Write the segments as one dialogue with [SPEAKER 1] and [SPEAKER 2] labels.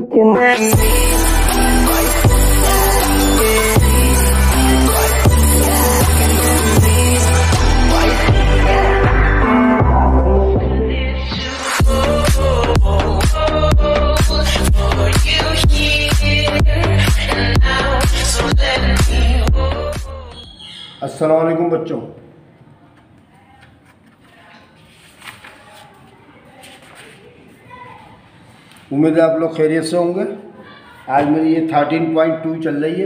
[SPEAKER 1] अस्सलाम वालेकुम बच्चों, उम्मीद है आप लोग खैरियत से होंगे। आज मेरी ये 13.2 चल रही है।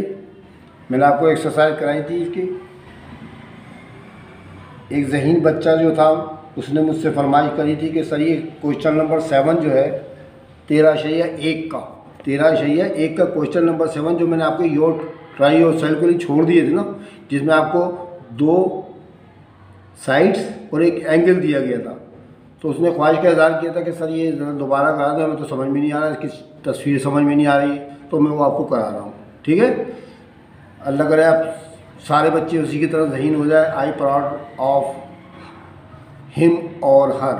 [SPEAKER 1] मैंने आपको एक्सरसाइज कराई थी इसकी। एक ज़हीन बच्चा जो था उसने मुझसे फरमाइश करी थी कि सर ये क्वेश्चन नंबर 7 जो है 13/1 का क्वेश्चन नंबर 7 जो मैंने आपको योर ट्राई और सेल के लिए छोड़ दिए थे ना, जिसमें आपको 2 साइड्स और एक एंगल दिया गया था, तो उसने ख्वाहिश का इज़हार किया था कि सर ये दोबारा करा दें, हमें तो समझ में नहीं आ रहा, इसकी तस्वीर समझ में नहीं आ रही, तो मैं वो आपको करा रहा हूँ। ठीक है, अल्लाह करे आप सारे बच्चे उसी की तरह ज़हीन हो जाए। आई प्राउड ऑफ हिम और हर।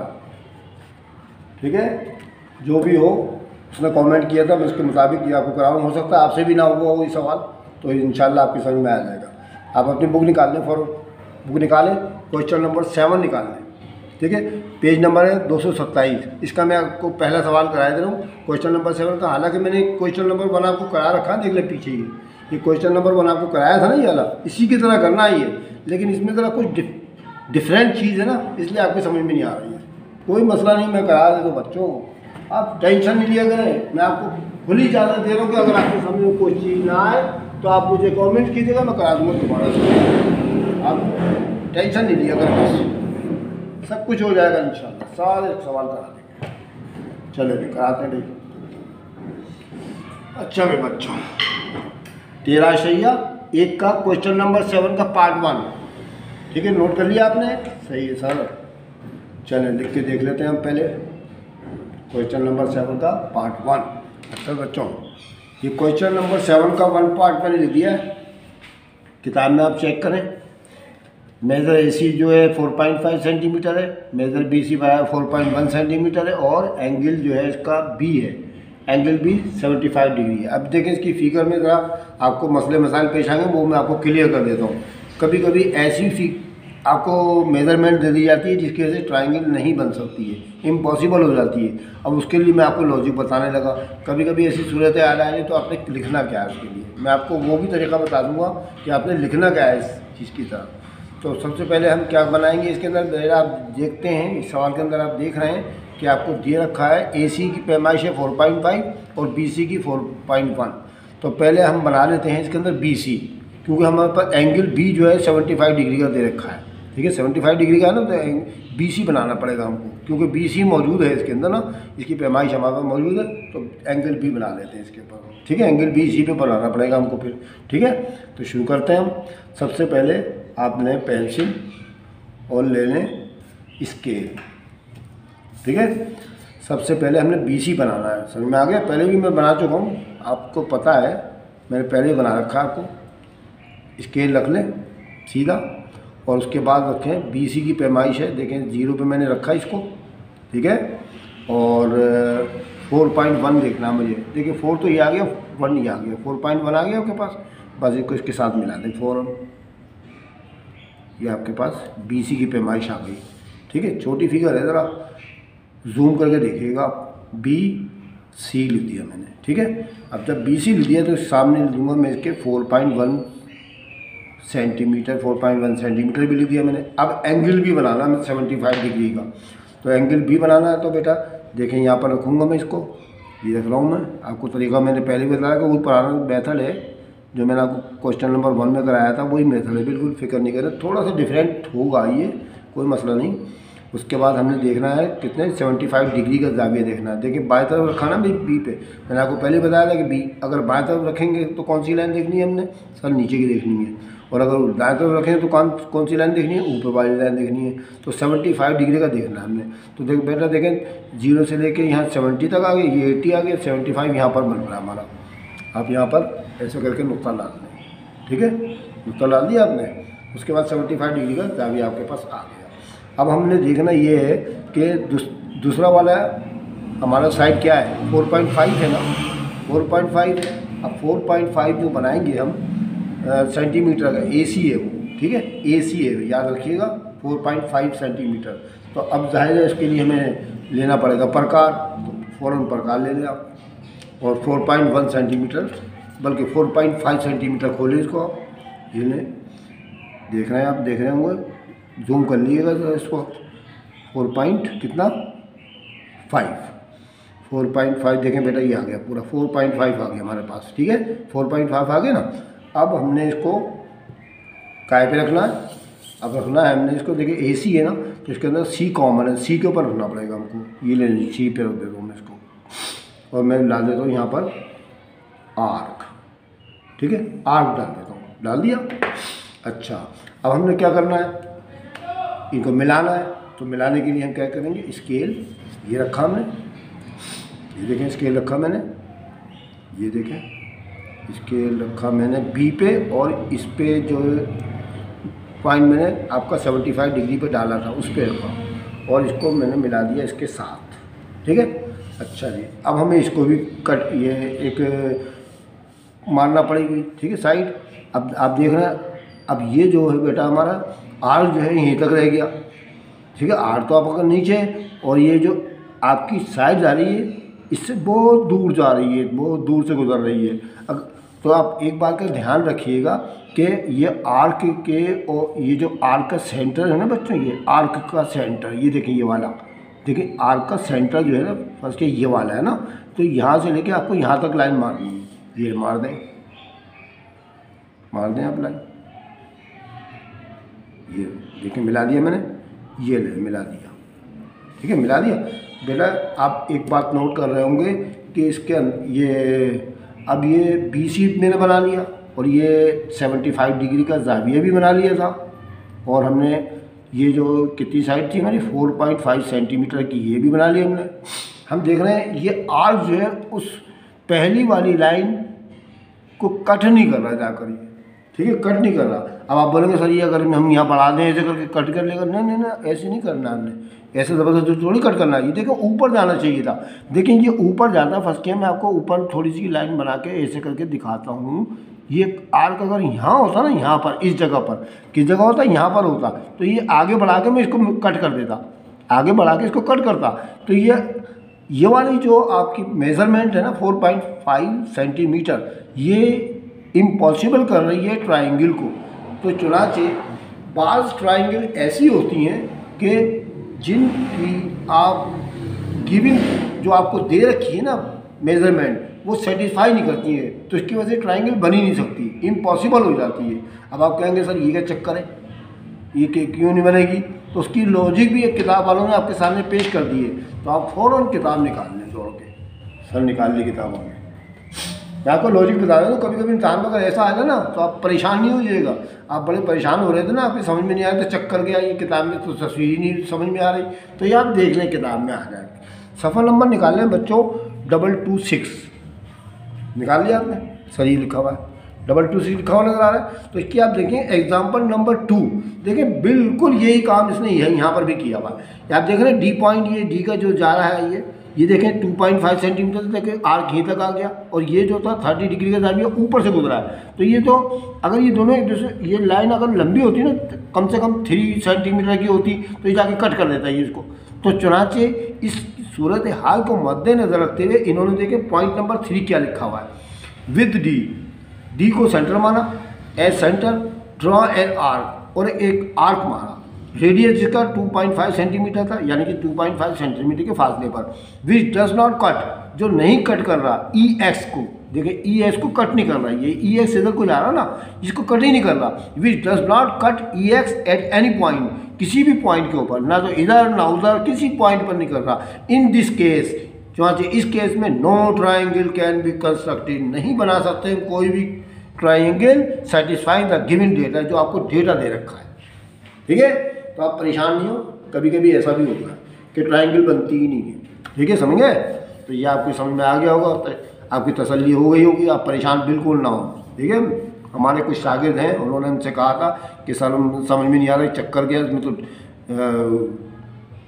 [SPEAKER 1] ठीक है, जो भी हो उसने कमेंट किया था, मैं उसके मुताबिक ये आपको करा रहा हूँ। हो सकता है आपसे भी ना हुआ हो ये सवाल, तो इंशाल्लाह आपकी समझ में आ जाएगा। आप अपनी बुक निकाल लें, बुक निकालें, क्वेश्चन नंबर 7 निकाल लें। ठीक है, पेज नंबर है 227। इसका मैं आपको पहला सवाल करा दे रहा हूँ क्वेश्चन नंबर 7 का। हालांकि मैंने क्वेश्चन नंबर 1 आपको करा रखा, देख ले पीछे ये क्वेश्चन नंबर 1 आपको कराया था ना, ये वाला इसी की तरह करना ही है, लेकिन इसमें ज़रा कुछ डिफरेंट चीज़ है ना, इसलिए आपकी समझ में नहीं आ रही है। कोई मसला नहीं, मैं करा दे तो बच्चों आप टेंशन नहीं लिया करें। मैं आपको खुली इजाज़त दे रहा हूँ कि अगर आपको समझ में कोई चीज़ ना आए तो आप मुझे कमेंट कीजिएगा, मैं करा दूँगा दोबारा से। आप टेंशन नहीं लिया करें, बस सब कुछ हो जाएगा इंशाल्लाह। सारे सवाल करा देंगे। चलो भी कराते नहीं। अच्छा भी बच्चों, 13/1 का क्वेश्चन नंबर 7 का पार्ट 1। ठीक है, नोट कर लिया आपने? सही है सर। चलें लिख के देख लेते हैं हम पहले क्वेश्चन नंबर 7 का पार्ट 1। अच्छा बच्चों, ये क्वेश्चन नंबर 7 का 1 पार्ट मैंने लिख दिया है, किताब में आप चेक करें। मेजर AC जो है 4.5 सेंटीमीटर है, मेजर BC 4.1 सेंटीमीटर है, और एंगल जो है इसका B है, एंगल B 75 डिग्री है। अब देखें इसकी फिगर में ज़रा आपको मसले मसाइल पेश आएंगे, वो मैं आपको क्लियर कर देता हूँ। कभी कभी ऐसी आपको मेज़रमेंट दे दी जाती है जिसकी वजह से ट्राइंगल नहीं बन सकती है, इम्पॉसिबल हो जाती है। अब उसके लिए मैं आपको लॉजिक बताने लगा। कभी कभी ऐसी सूरत आ जाए तो आपने लिखना क्या है, उसके लिए मैं आपको वो भी तरीका बता दूंगा कि आपने लिखना क्या है इस चीज़ की तरह। तो सबसे पहले हम क्या बनाएंगे इसके अंदर, आप देखते हैं इस सवाल के अंदर आप देख रहे हैं कि आपको दे रखा है AC की पैमाइश है 4.5 और BC की 4.1। तो पहले हम बना लेते हैं इसके अंदर BC, क्योंकि हमारे पास एंगल B जो है 75 डिग्री का दे रखा है। ठीक है, 75 डिग्री का है ना, तो BC बनाना पड़ेगा हमको, क्योंकि BC मौजूद है इसके अंदर ना, इसकी पैमाइश हमारे पास मौजूद है, तो एंगल B बना लेते हैं इसके ऊपर। ठीक है, एंगल BC पे बनाना पड़ेगा हमको फिर। ठीक है, तो शुरू करते हैं हम। सबसे पहले आपने पेंसिल और ले लें स्केल। ठीक है, सबसे पहले हमने BC बनाना है। समझ में आ गया? पहले भी मैं बना चुका हूँ, आपको पता है, मैंने पहले ही बना रखा है। आपको स्केल रख लें सीधा, और उसके बाद रखें BC की पैमाइश है, देखें 0 पे मैंने रखा इसको। ठीक है, और 4.1 देखना मुझे। देखिए 4 तो ये आ गया, 1 ये आ गया, 4.1 आ गया आपके पास। बस इसको इसके साथ मिला दें 4, ये आपके पास BC की पैमाइश आ गई। ठीक है, छोटी फिगर है, ज़रा जूम करके देखिएगा आप। BC लिख दिया मैंने। ठीक है, अब जब BC लिख दिया तो सामने लिख दूँगा मैं इसके 4.1 सेंटीमीटर, 4.1 सेंटीमीटर भी लिख दिया मैंने। अब एंगल भी बनाना है 75 डिग्री का, तो एंगल भी बनाना है। तो बेटा देखें यहाँ पर रखूँगा मैं इसको, ये रख रहा हूँ मैं। आपको तरीका मैंने पहले भी बताया कि वो पुराना मेथड है जो मैंने आपको क्वेश्चन नंबर 1 में कराया था, वही मेथड है, बिल्कुल फिक्र नहीं करें। थोड़ा सा डिफरेंट होगा ये, कोई मसला नहीं। उसके बाद हमने देखना है कितने 75 डिग्री का जाविया देखना है। देखिए बाएं तरफ रखा ना B पे, मैंने आपको पहले बताया था कि B अगर बाएं तरफ रखेंगे तो कौन सी लाइन देखनी है हमने, सर नीचे की देखनी है, और अगर दाएं तरफ रखेंगे तो कौन सी लाइन देखनी है, ऊपर वाली लाइन देखनी है। तो 75 डिग्री का देखना है हमने। तो बेटा देखें 0 से लेके यहाँ 70 तक आ गए, ये 80 आ गया, 75 यहाँ पर बन रहा है हमारा। आप यहाँ पर ऐसे करके नुक्ता डाल दें। ठीक है, नुक्ता डाल दिया आपने, उसके बाद 75 डिग्री का जाविया आपके पास आ गया। अब हमने देखना ये है कि दूसरा वाला हमारा साइड क्या है, 4.5 है ना, 4.5 है। अब 4.5 जो बनाएंगे हम सेंटीमीटर का, AC है वो, ठीक है, AC है, याद रखिएगा 4.5 सेंटीमीटर। तो अब जाहिर है इसके लिए हमें लेना पड़ेगा प्रकार, तो फ़ौरन प्रकार ले लें आप, और 4.1 सेंटीमीटर, बल्कि 4.5 सेंटीमीटर खोलें इसको आप, ये लें, देख रहे हैं आप, देख रहे होंगे, जूम कर लीजिएगा तो इसको, 4.5 देखें बेटा, ये आ गया पूरा 4.5 आ गया हमारे पास, ठीक है, 4.5 आ गया ना। अब हमने इसको काय पे रखना है, अब रखना है हमने इसको, देखिए AC है ना, तो इसके अंदर C कॉमन है, C के ऊपर रखना पड़ेगा हमको, ये ले लीजिए, C पे रख देता हूँ मैं इसको, और मैं डाल देता हूँ यहाँ पर आर्क, ठीक है, आर्क डाल देता हूँ, डाल दिया। अच्छा, अब हमने क्या करना है, इनको मिलाना है, तो मिलाने के लिए हम क्या करेंगे, स्केल ये रखा हमने, ये देखें स्केल रखा मैंने, ये देखें स्केल रखा मैंने B पे, और इस पे जो पॉइंट मैंने आपका 75 डिग्री पे डाला था उस पर रखा, और इसको मैंने मिला दिया इसके साथ, ठीक है। अच्छा जी, अब हमें इसको भी कट, ये एक मारना पड़ेगी, ठीक है, साइड। अब आप देख रहे हैं, अब ये जो है बेटा हमारा आर जो है यहीं तक रह गया, ठीक है, आर तो आपका नीचे है, और ये जो आपकी साइड जा रही है इससे बहुत दूर जा रही है, बहुत दूर से गुजर रही है। तो आप एक बात का ध्यान रखिएगा कि ये आर्क के, और ये जो आर्क का सेंटर है ना बच्चों, ये आर्क का सेंटर, ये देखिए ये वाला, देखिए आर्क का सेंटर जो है ना फर्स्ट ये वाला है ना, तो यहाँ से लेके आपको यहाँ तक लाइन मारनी है, ये मार दें आप लाइन, ये देखिए मिला दिया मैंने, ये ले मिला दिया, ठीक है, मिला दिया। बेटा आप एक बात नोट कर रहे होंगे कि इसके ये, अब ये BC मैंने बना लिया, और ये 75 डिग्री का ज़ाविया भी बना लिया था, और हमने ये जो कितनी साइड थी हमारी 4.5 सेंटीमीटर की, ये भी बना लिया हमने। हम देख रहे हैं ये आर्क जो है उस पहली वाली लाइन को कट नहीं कर रहा जाकर, ये ठीक है, कट नहीं कर रहा। अब आप बोलेंगे सर ये अगर हम यहाँ बढ़ा दें ऐसे करके कट कर लेगा, नहीं नहीं ना, ऐसे नहीं करना हमने, ऐसे ज़बरदस्त थोड़ी कट करना है। ये देखो ऊपर जाना चाहिए था, लेकिन ये ऊपर जाता, फर्स्ट के मैं आपको ऊपर थोड़ी सी लाइन बना के ऐसे करके दिखाता हूँ। ये आर्क अगर यहाँ होता ना, यहाँ पर इस जगह पर, किस जगह होता, यहाँ पर होता, तो ये आगे बढ़ा के मैं इसको कट कर देता, आगे बढ़ा के इसको कट करता। तो ये वाली जो आपकी मेज़रमेंट है ना 4.5 सेंटीमीटर, ये इम्पॉसिबल कर रही है ट्राइंगल को। तो चुनाचे बाज़ ट्राइंगल ऐसी होती हैं कि जिनकी आप गिवन जो आपको दे रखी है ना मेज़रमेंट, वो सेटिस्फाई नहीं करती है, तो इसकी वजह से ट्राइंगल बन ही नहीं सकती, इम्पॉसिबल हो जाती है। अब आप कहेंगे सर ये क्या चक्कर है, ये क्यों नहीं बनेगी, तो उसकी लॉजिक भी एक किताब वालों ने आपके सामने पेश कर दी है। तो आप फ़ौरन किताब निकाल लें, जोड़ के सर निकाल ली किताबों में, मैं आपको लॉजिक बता रहा हूँ। कभी कभी इंसान में अगर ऐसा आएगा ना तो आप परेशान नहीं हो जाइएगा। आप बड़े परेशान हो रहे थे ना, आपकी समझ में नहीं आ रहा था, चक्कर गया, ये किताब में तो तस्वीर ही नहीं समझ में आ रही, तो ये आप देख लें किताब में आ जाएगी। सफ़र नंबर निकाल लें बच्चों 226, निकाल लिया आपने, सही लिखा हुआ है 226 लिखा हुआ नजर आ रहा है। तो इसकी आप देखें एग्जाम्पल नंबर 2, देखें बिल्कुल यही काम इसने यहाँ पर भी किया हुआ है। आप देख रहे हैं डी पॉइंट, ये डी का जो जा रहा है ये देखें 2.5 सेंटीमीटर से देखें आर्क यहीं तक आ गया, और ये जो था 30 डिग्री का जाविया ऊपर से गुजरा है। तो ये तो अगर ये दोनों एक दूसरे, ये लाइन अगर लंबी होती ना, कम से कम 3 सेंटीमीटर की होती, तो ये जाके कट कर देता है इसको। तो चुनाचे इस सूरत हाल को मद्देनजर रखते हुए इन्होंने देखे पॉइंट नंबर 3 क्या लिखा हुआ है, विद डी को सेंटर माना, as center draw an arc, और एक आर्क मारा, रेडियस जिसका 2.5 सेंटीमीटर था, यानी कि 2.5 सेंटीमीटर के फासले पर, विच डज नॉट कट, जो नहीं कट कर रहा EX को, देखिए EX को कट नहीं कर रहा, ये EX इधर को जा रहा ना, इसको कट ही नहीं कर रहा। Which does not cut EX at any point, किसी भी पॉइंट के ऊपर, ना तो इधर ना उधर, किसी पॉइंट पर नहीं कर रहा। इन दिस केस, इस केस में no triangle can be constructed, नहीं बना सकते कोई भी triangle satisfying the given data, जो आपको डेटा दे रखा है, ठीक है। तो आप परेशान नहीं हो, कभी कभी ऐसा भी होता है कि ट्राइंगल बनती ही नहीं है, ठीक है, समझ गए। तो ये आपको समझ में आ गया होगा, तो आपकी तसल्ली हो गई होगी, आप परेशान बिल्कुल ना हो, ठीक है। हमारे कुछ शागिर्द हैं, उन्होंने हमसे कहा था कि सर समझ में नहीं आ रही, चक्कर गया, इसमें तो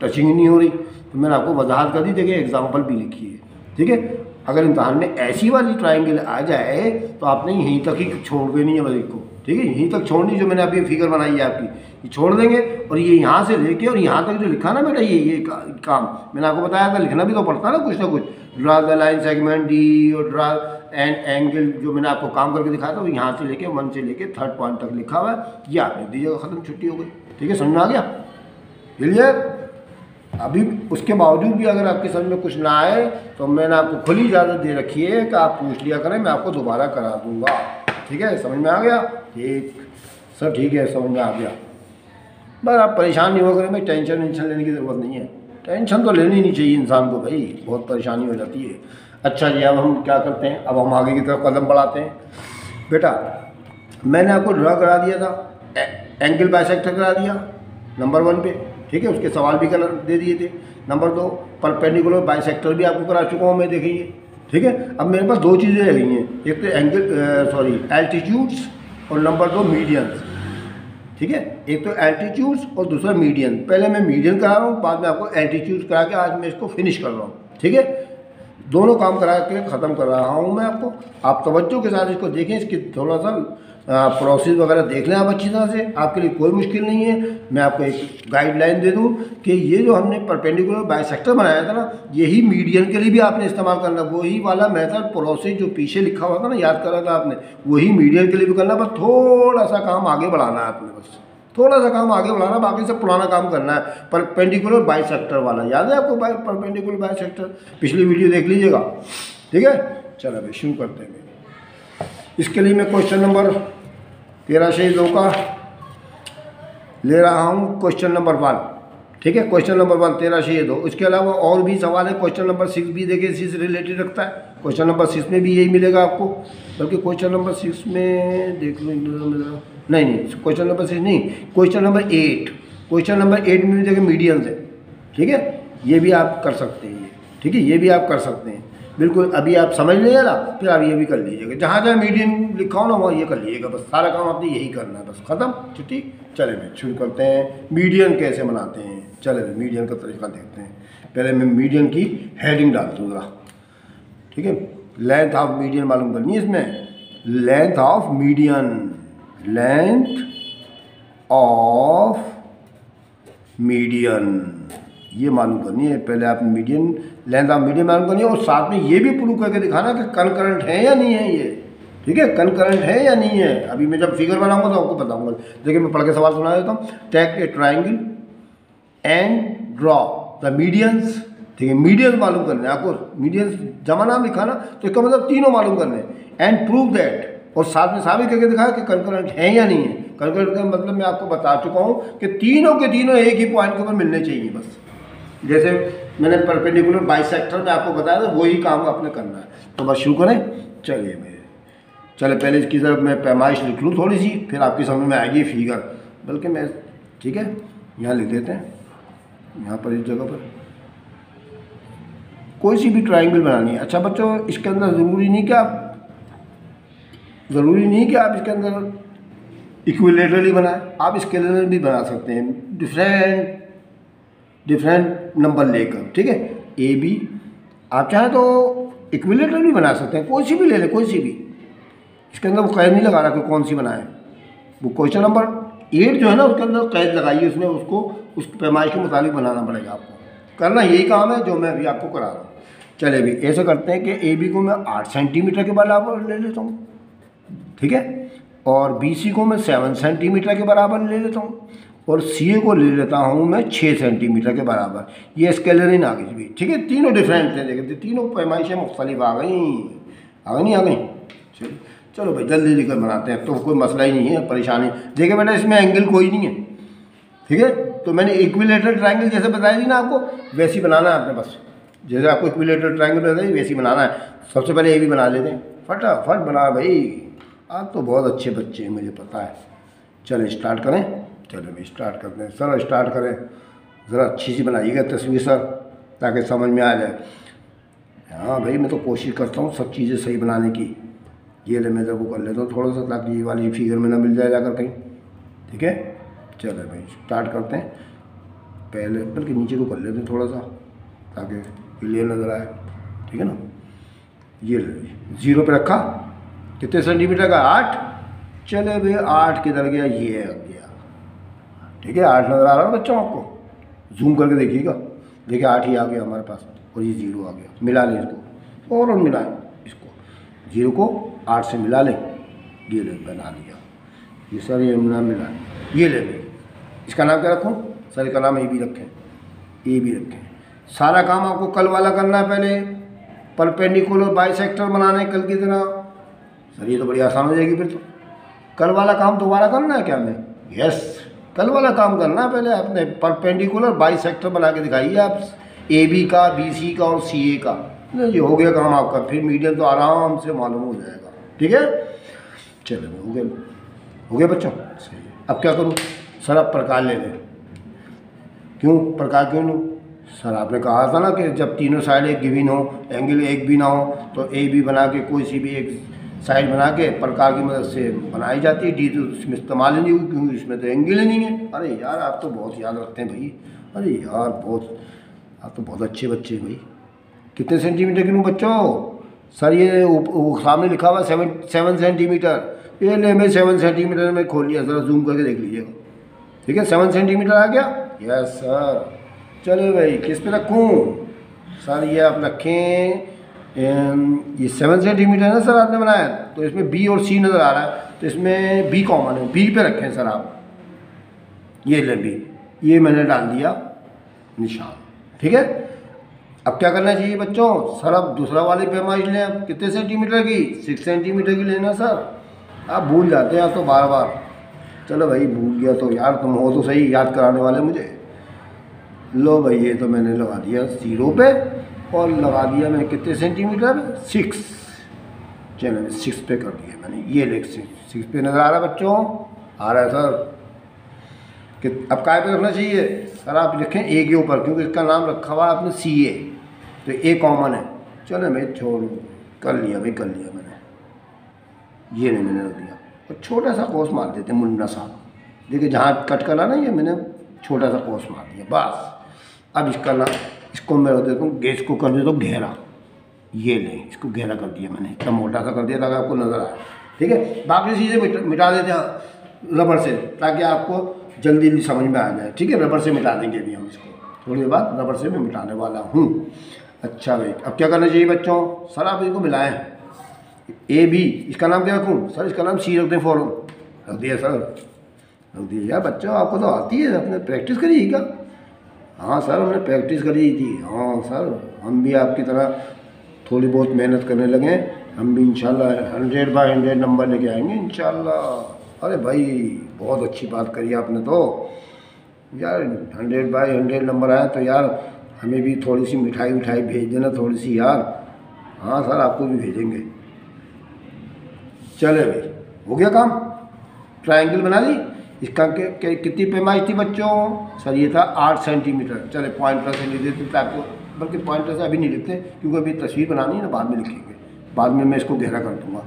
[SPEAKER 1] टचिंग ही नहीं हो रही, तो मैंने आपको वजाहत कर दी, देखिए एग्जाम्पल भी लिखी है, ठीक है। अगर इम्तहान में ऐसी वाली ट्राइंगल आ जाए तो आपने यहीं तक ही छोड़ देनी है बस को, ठीक है, यहीं तक छोड़नी, जो मैंने अभी फिगर बनाई है आपकी, ये छोड़ देंगे। और ये यहाँ से लेके और यहाँ तक जो लिखा ना बेटा, ये काम मैंने आपको बताया था, लिखना भी तो पड़ता है ना कुछ, draw the line segment D और ड्रा एंड एंगल, जो मैंने आपको काम करके दिखाया था, वो यहाँ से लेके 1 से लेके 3rd पॉइंट तक लिखा हुआ है, ये आप लिख दीजिएगा, ख़त्म, छुट्टी हो गई। ठीक है, समझ में आ गया, क्लियर। अभी उसके बावजूद भी अगर आपकी समझ में कुछ ना आए तो मैंने आपको खुली इजाज़त दे रखी है कि आप पूछ लिया करें, मैं आपको दोबारा करा दूंगा। ठीक है, समझ में आ गया, ठीक, सब ठीक है, समझ में आ गया। बस आप परेशान नहीं हो करें भाई, टेंशन लेने की ज़रूरत नहीं है, टेंशन तो लेनी नहीं चाहिए इंसान को भाई, बहुत परेशानी हो जाती है। अच्छा जी, अब हम क्या करते हैं, अब हम आगे की तरफ कदम बढ़ाते हैं। बेटा मैंने आपको ड्रा करा दिया था, एंगल बाइसेक्टर करा दिया नंबर 1 पे, ठीक है, उसके सवाल भी कलर दे दिए थे। नंबर 2 परपेंडिकुलर बाइसेक्टर भी आपको करा चुका हूँ मैं, देखिए, ठीक है। अब मेरे पास 2 चीज़ें रह गई हैं, एक तो एल्टीट्यूड्स और नंबर 2 मीडियंस, ठीक है, एक तो एल्टीट्यूड्स और दूसरा मीडियन। पहले मैं मीडियन करा रहा हूँ, बाद में आपको एल्टीट्यूड्स करा के आज मैं इसको फिनिश कर रहा हूँ, ठीक है। दोनों काम करा के ख़त्म कर रहा हूँ मैं आपको, आप तवज्जो के साथ इसको देखें, इसकी थोड़ा सा प्रोसेस वगैरह देख लें आप अच्छी तरह से, आपके लिए कोई मुश्किल नहीं है। मैं आपको एक गाइडलाइन दे दूं कि ये जो हमने परपेंडिकुलर बाइसेक्टर बनाया था ना, यही मीडियन के लिए भी आपने इस्तेमाल करना, वही वाला मेथड प्रोसेस जो पीछे लिखा हुआ था ना, याद करा था आपने, वही मीडियन के लिए भी करना, बस थोड़ा सा काम आगे बढ़ाना है आपने, बस थोड़ा सा काम आगे बढ़ाना, बाकी सब पुराना काम करना है। परपेंडिकुलर बाइसेक्टर वाला याद है आपको, परपेंडिकुलर बाइसेक्टर, पिछली वीडियो देख लीजिएगा, ठीक है। चलो भाई शुरू करते हैं। इसके लिए मैं क्वेश्चन नंबर 13/2 का ले रहा हूँ, क्वेश्चन नंबर 1, ठीक है, क्वेश्चन नंबर 1 13/2। इसके अलावा और भी सवाल है, क्वेश्चन नंबर 6 भी देखिए इसी से रिलेटेड रखता है, क्वेश्चन नंबर 6 में भी यही मिलेगा आपको, बल्कि क्वेश्चन नंबर 6 में देख लो, नहीं, क्वेश्चन नंबर 6 नहीं, क्वेश्चन नंबर 8, क्वेश्चन नंबर 8 में भी देखिए मीडियन है, ठीक है, ये भी आप कर सकते हैं, ठीक है, ये भी आप कर सकते हैं, बिल्कुल। अभी आप समझ लीजिए ना, फिर आप ये भी कर लीजिएगा, जहाँ जहाँ मीडियन लिखा हो ना वहाँ ये कर लीजिएगा, बस सारा काम आपने यही करना है, बस ख़त्म, छुट्टी। चले भाई शुरू करते हैं, मीडियन कैसे बनाते हैं। चले भाई मीडियन का तरीका देखते हैं। पहले मैं मीडियन की हेडिंग डाल दूँगा, ठीक है। लेंथ ऑफ मीडियन मालूम करनी है इसमें, length of median, length of median ये मालूम करनी है पहले आप, मीडियन, लेंथ ऑफ मीडियन मालूम करनी है, और साथ में ये भी प्रूव करके दिखाना कि कनकरेंट है या नहीं है ये, ठीक है, कनकरेंट है या नहीं है। अभी मैं जब फिगर बनाऊंगा तो आपको बताऊंगा। देखिए मैं पढ़ के सवाल सुना देता हूँ। Take a triangle and draw the medians, ठीक है, मीडियंस मालूम करने हैं आपको, मीडियंस जमा नाम लिखा ना, तो इसका मतलब तीनों मालूम करने, एंड प्रूव दैट, और साथ में साबित करके दिखाया कि कनकरेंट है या नहीं है। कनकरेंट का मतलब मैं आपको बता चुका हूँ कि तीनों के तीनों एक ही पॉइंट के ऊपर मिलने चाहिए, बस जैसे मैंने परपेंडिकुलर बाइसेक्टर में आपको बताया था, वही काम आपने करना है। तो बस शुरू करें, चलिए चले पहले इसकी तरफ मैं पैमाइश लिख लूँ थोड़ी सी, फिर आपकी समझ में आएगी फिगर, बल्कि मैं, ठीक है, यहाँ लिख देते हैं, यहाँ पर इस जगह पर कोई सी भी ट्राइंगल बनानी है। अच्छा बच्चों, इसके अंदर ज़रूरी नहीं कि आप इसके अंदर इक्विलेटरली बनाएं, आप स्केलर भी बना सकते हैं, डिफरेंट नंबर लेकर, ठीक है। ए बी आप चाहें तो इक्विलेटर भी बना सकते हैं, कोई सी भी ले लें, कोई सी भी, इसके अंदर वो कैद नहीं लगा रहा कि कौन सी बनाए। वो क्वेश्चन नंबर 8 जो है ना, उसके अंदर कैद लगाइए, उसमें उसको उस पैमाइश के मुताबिक बनाना पड़ेगा आपको, करना यही काम है जो मैं अभी आपको करा रहा हूँ। चलिए भी ऐसे करते हैं कि ए बी को मैं 8 सेंटीमीटर के बराबर ले लेता हूँ, ठीक है, और बी सी को मैं 7 सेंटीमीटर के बराबर ले लेता हूँ, और सी ए को ले लेता हूँ मैं 6 सेंटीमीटर के बराबर। ये स्केलरिन आ गई भी, ठीक है, तीनों डिफरेंट थे, देखिए तीनों पैमाइशें मुख्तलिफ आ गई नहीं आ गई। चलो भाई जल्दी लेकर बनाते हैं, तो कोई मसला ही नहीं है, परेशानी। देखिए बेटा इसमें एंगल कोई नहीं है, ठीक है, तो मैंने इक्विलेटरल ट्राइंगल जैसे बताई थी ना आपको, वैसी बनाना है आपने, बस जैसे आपको इक्विलेटरल ट्राइंगल बताई वैसी बनाना है। सबसे पहले ये भी बना लेते हैं, फटाफट बना भाई, आप तो बहुत अच्छे बच्चे हैं मुझे पता है। चलो स्टार्ट करें, चलो भाई स्टार्ट करते हैं सर, स्टार्ट करें, ज़रा अच्छी सी बनाइएगा तस्वीर सर, ताकि समझ में आ जाए। हाँ भाई मैं तो कोशिश करता हूँ सब चीज़ें सही बनाने की। ये ले मैं जब वो कर लेता हूँ थोड़ा सा, ताकि ये वाली फिगर में ना मिल जाए जाकर कहीं, ठीक है। चलो भाई स्टार्ट करते हैं, पहले बल्कि नीचे को कर लेते हैं थोड़ा सा, ताकि क्लियर नज़र आए, ठीक है ना। ये ले 0 पे रखा, कितने सेंटीमीटर का 8। चले भाई 8 किधर गया, ये आ गया। ठीक है 8 नज़र आ रहा है बच्चों आपको, जूम करके देखिएगा। देखिए 8 ही आ गया हमारे पास और ये 0 आ गया। मिला लें इसको और मिलाएं इसको, 0 को 8 से मिला लें, ये ले बना लिया। ये सर ये मिला, ये ले लें। इसका नाम क्या रखूँ सर? इसका नाम ए बी रखें, ए बी रखें। सारा काम आपको कल वाला करना है, पहले परपेंडिकुलर बाइसेक्टर बनाना है कल की तरह। सर ये तो बड़ी आसान हो जाएगी फिर तो। कल वाला काम दोबारा करना है क्या हमें? यस, कल वाला काम करना है। पहले आपने परपेंडिकुलर बाइसेक्टर बना के दिखाइए आप, ए बी का, बी सी का और सी ए का। ये हो गया काम आपका, फिर मीडियम तो आराम से मालूम हो जाएगा। ठीक है चलो हो गया बच्चों। सही है, अब क्या करूँ सर? अब प्रकार ले लें। क्यों प्रकार क्यों लूँ सर? आपने कहा था ना कि जब तीनों साइड एक गिवन हो, एंगल एक भी ना हो, तो ए बी बना के कोई सी भी एक साइड बना के प्रकार की मदद से बनाई जाती है। डी तो इसमें इस्तेमाल ही नहीं हुई क्योंकि इसमें तो एंगल ही नहीं है। अरे यार आप तो बहुत याद रखते हैं भाई। अरे यार बहुत, आप तो बहुत अच्छे बच्चे हैं भाई। कितने सेंटीमीटर की लूँ बच्चों? सर ये सामने लिखा हुआ 7 सेंटीमीटर। ये ले मैं 7 सेंटीमीटर में खोल लिया, ज़रा जूम करके देख लीजिएगा। ठीक है 7 सेंटीमीटर आ गया। Yes sir. चलो भाई किस पे रखूँ सर? ये आप रखें, ये 7 सेंटीमीटर है ना सर आपने बनाया, तो इसमें बी और सी नज़र आ रहा है, तो इसमें बी कॉमन है, बी पे रखें सर आप। ये ले बी, ये मैंने डाल दिया निशान। ठीक है अब क्या करना चाहिए बच्चों? सर अब दूसरा वाली पैमाइश लें। आप कितने सेंटीमीटर की? 6 सेंटीमीटर की लेना सर। आप भूल जाते हैं आप तो बार बार। चलो भाई भूल गया तो यार तुम हो तो सही याद कराने वाले मुझे। लो भाई ये तो मैंने लगा दिया 0 पे और लगा दिया मैं कितने सेंटीमीटर? 6। चलो 6 पे कर दिया मैंने। ये लेख 6 पे नज़र आ रहा है बच्चों? आ रहा है सर। कि अब काय पे रखना चाहिए सर? आप लिखें ए के ऊपर, क्योंकि इसका नाम रखा हुआ है आपने सी ए, तो ए कॉमन है। चलो मैं छोड़ कर लिया भाई, कर लिया मैंने। ये नहीं मैंने रख दिया और छोटा सा कोस मार देते हैं मुन्ना सा। देखिए जहाँ कट करा ना ये मैंने छोटा सा कोस मार दिया बस। अब इसका ना इसको मैं रख देता हूँ, गैस को कर देता हूँ घेरा। ये लें इसको घेरा कर दिया मैंने, इतना मोटा सा कर दिया ताकि आपको नज़र आए। ठीक है बाकी चीज़ें मिटा देते हैं रबड़ से, ताकि आपको जल्दी समझ में आ जाए। ठीक है रबड़ से मिटा देंगे अभी हम इसको, थोड़ी देर बाद रबड़ से मैं मिटाने वाला हूँ। अच्छा भाई अब क्या करना चाहिए बच्चों? सर आप इसको मिलाएं। ए बी, इसका नाम क्या रखूँ सर? इसका नाम सी रख दें फ़ौरन। रख दिया सर, रख दिया। यार बच्चों आपको तो आती है, आपने प्रैक्टिस करी है क्या? हाँ सर हमने प्रैक्टिस करी थी। हाँ सर हम भी आपकी तरह थोड़ी बहुत मेहनत करने लगे, हम भी इंशाल्लाह 100/100 नंबर लेके आएंगे इंशाल्लाह। अरे भाई बहुत अच्छी बात करी आपने तो यार, 100/100 नंबर आए तो यार हमें भी थोड़ी सी मिठाई भेज देना थोड़ी सी यार। हाँ सर आपको भी भेजेंगे। चले भाई हो गया काम, ट्रायंगल बना ली। इसका कितनी पैमाइश थी बच्चों? सर ये था 8 सेंटीमीटर। चले पॉइंटर से लिख देते आपको, बल्कि पॉइंटर से अभी नहीं लिखते क्योंकि अभी तस्वीर बनानी है ना, बाद में लिखेंगे। बाद में मैं इसको गहरा कर दूँगा।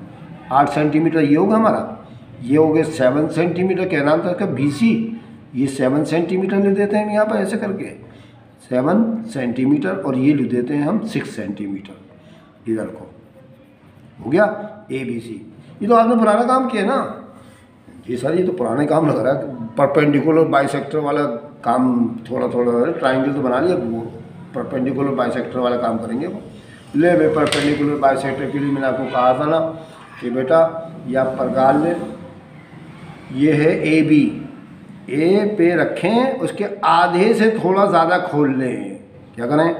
[SPEAKER 1] 8 सेंटीमीटर ये होगा हमारा, ये हो गया 7 सेंटीमीटर। क्या नाम था इसका? BC। ये 7 सेंटीमीटर लिख देते हैं यहाँ पर ऐसे करके 7 सेंटीमीटर, और ये लिख देते हैं हम 6 सेंटीमीटर इधर को। हो गया ABC। ये तो आपने पुराना काम किया ना जी सर, ये तो पुराने काम लग रहा है। परपेंडिकुलर बाइसेक्टर वाला काम थोड़ा ट्रायंगल तो बना लिया, वो परपेंडिकुलर बाइसेक्टर वाला काम करेंगे वो। ले मैं परपेंडिकुलर बाइसेक्टर के लिए मैंने आपको कहा था ना कि बेटा ये आप प्रकार लें। ये है AB, ए पे रखें, उसके आधे से थोड़ा ज़्यादा खोल लें। क्या करें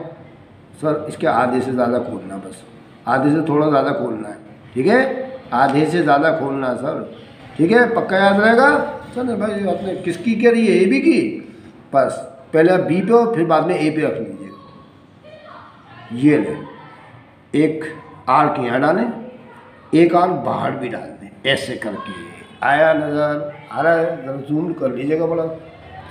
[SPEAKER 1] सर? इसके आधे से ज़्यादा खोलना, बस आधे से थोड़ा ज़्यादा खोलना है। ठीक है आधे से ज़्यादा खोलना है सर। ठीक है पक्का याद रहेगा। चलो भाई आपने किसकी कह रही है? AB की। बस पहले आप B पे हो फिर बाद में A पे रख लीजिएगा। ये ले एक आर्क यहाँ डालें, एक आर्क बाहर भी डाल दें ऐसे करके। आया नज़र आ रहा है? ज़रा जूम कर लीजिएगा बड़ा।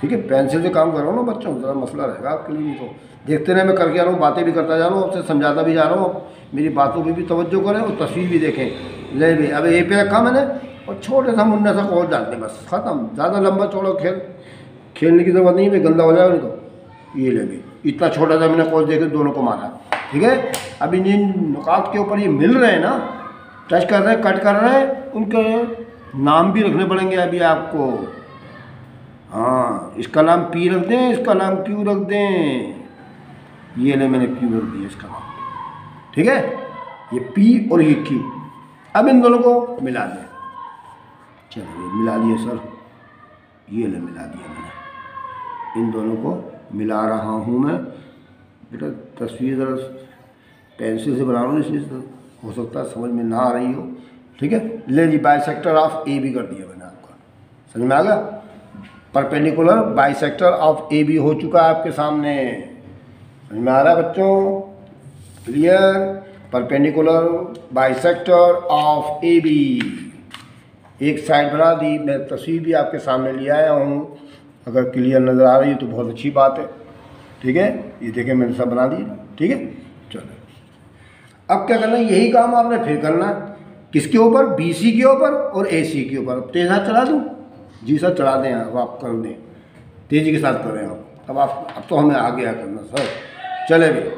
[SPEAKER 1] ठीक है पेंसिल से काम कर रहा हूँ ना बच्चों, ज़रा मसला रहेगा आपके लिए। तो देखते रहे मैं करके आ रहा हूँ, बातें भी करता जा रहा हूँ, आपसे समझाता भी जा रहा हूँ। मेरी बातों पर भी तवज्जो करें और तस्वीर भी देखें। ले भाई अब A पे रखा मैंने और छोटे सा मुन्ना सा कोस डाल दें, बस ख़त्म। ज़्यादा लंबा चौड़ा खेलने की ज़रूरत नहीं है, गंदा हो जाएगा नहीं तो। ये ले भाई इतना छोटा सा मैंने कोस देकर दोनों को मारा। ठीक है। अब इन नुकात के ऊपर ये मिल रहे हैं ना, टच कर रहे हैं, कट कर रहे हैं, उनके नाम भी रखने पड़ेंगे अभी आपको। हाँ, इसका नाम पी रख दें, इसका नाम क्यू रख दें। ये ले मैंने क्यू रख दिया इसका नाम, ठीक है। ये पी और ये क्यू। अब इन दोनों को मिला दें। चलिए मिला दिए सर, ये ले मिला दिया मैंने। इन दोनों को मिला रहा हूँ मैं। बेटा तस्वीर ज़रा पेंसिल से बना रहा हूँ, इसलिए हो सकता है समझ में ना आ रही हो, ठीक है। ले जी, बाइसेक्टर ऑफ ए बी कर दिया मैंने आपका, समझ में आ गया। Perpendicular bisector of A B हो चुका है आपके सामने, समझ में आ रहा है बच्चों, clear. Perpendicular bisector of A B, एक साइड बना दी। मैं तस्वीर भी आपके सामने ले आया हूँ, अगर क्लियर नज़र आ रही है तो बहुत अच्छी बात है, ठीक है। ये देखें मैंने सब बना दी, ठीक है। चलो अब क्या करना है, यही काम आपने फिर करना है किसके ऊपर, बी सी के ऊपर और ए सी के ऊपर। अब तेज़ हाथ चला दूँ? जी सर चला दें, अब आप कर दें, तेज़ी के साथ करें आप। अब तो हमें आगे आ करना सर। चले भाई,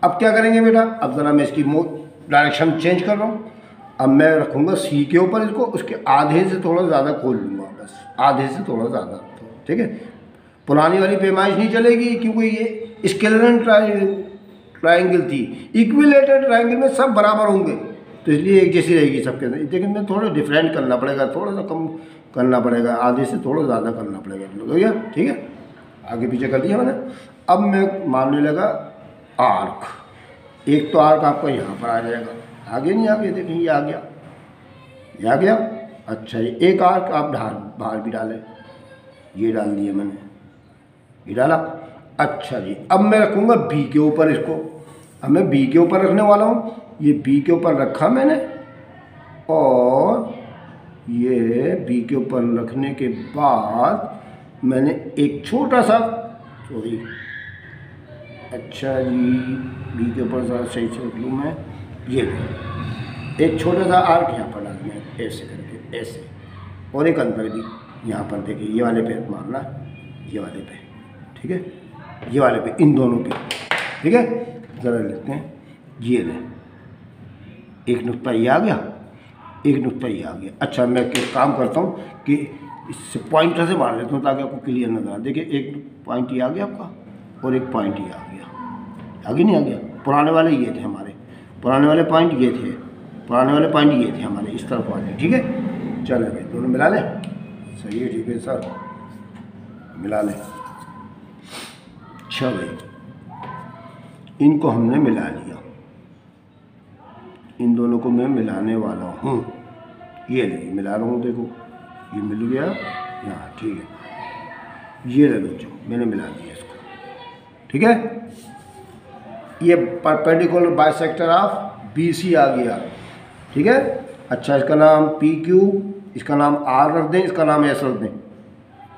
[SPEAKER 1] अब क्या करेंगे बेटा, अब ज़रा मैं इसकी डायरेक्शन चेंज कर रहा हूँ। अब मैं रखूँगा सी के ऊपर इसको, उसके आधे से थोड़ा ज़्यादा खोल लूँगा, बस आधे से थोड़ा ज़्यादा, ठीक है। पुरानी वाली पैमाइश नहीं चलेगी, क्योंकि ये स्केलेटन ट्रायंगल थी। इक्विलेटरल ट्रायंगल में सब बराबर होंगे, तो इसलिए एक जैसी रहेगी सबके अंदर। लेकिन मैं थोड़ा डिफरेंट करना पड़ेगा, थोड़ा सा कम करना पड़ेगा, आधे से थोड़ा ज़्यादा करना पड़ेगा भैया, ठीक है। आगे पीछे कर दिया मैंने। अब मैं मानने लगा आर्क, एक तो आर्क आपका यहाँ पर आ जाएगा, आगे नहीं आगे, देखिए ये आ गया, ये आ गया। अच्छा, ये एक आर्क आप बाहर भी डालें, ये डाल दिया मैंने, ये डाला। अच्छा जी, अब मैं रखूँगा बी के ऊपर इसको। अब मैं बी के ऊपर रखने वाला हूँ, ये बी के ऊपर रखा मैंने, और ये बी के ऊपर रखने के बाद मैंने एक छोटा सा, सॉरी, अच्छा जी, बी के ऊपर ज़रा सही से रख लूँ मैं, ये एक छोटा सा आर्क यहाँ पर डालना है, ऐसे करके, ऐसे, और एक अंदर भी यहाँ पर देखिए, ये वाले पे मारना, ये वाले पे, ठीक है, ये वाले पे, इन दोनों पे, ठीक है। ज़रा लेते हैं, ये ले, एक नुक्ता ये आ गया, एक नुक्ता ये आ गया। अच्छा, मैं एक काम करता हूँ कि इससे पॉइंटर से मार देता हूँ ताकि आपको क्लियर नजर आ। देखिए एक पॉइंट ये आ गया आपका, और एक पॉइंट ये आ गया, आगे नहीं आ गया। पुराने वाले ये थे हमारे, पुराने वाले पॉइंट ये थे, पुराने वाले पॉइंट ये थे हमारे, इस तरफ वाले, ठीक है। चलो भाई, दोनों मिला लें, सही है, ठीक है सर, मिला लें। अच्छा भाई, इनको हमने मिला लिया, इन दोनों को मैं मिलाने वाला हूँ। ये ले मिला रहा हूँ, देखो ये मिल गया यहाँ, ठीक है। ये ले बच्चों, मैंने मिला दिया इसको, ठीक है। ये perpendicular bisector of B C आ गया, ठीक है। अच्छा, इसका नाम पी क्यू, इसका नाम आर रख दें, इसका नाम एस रख दें,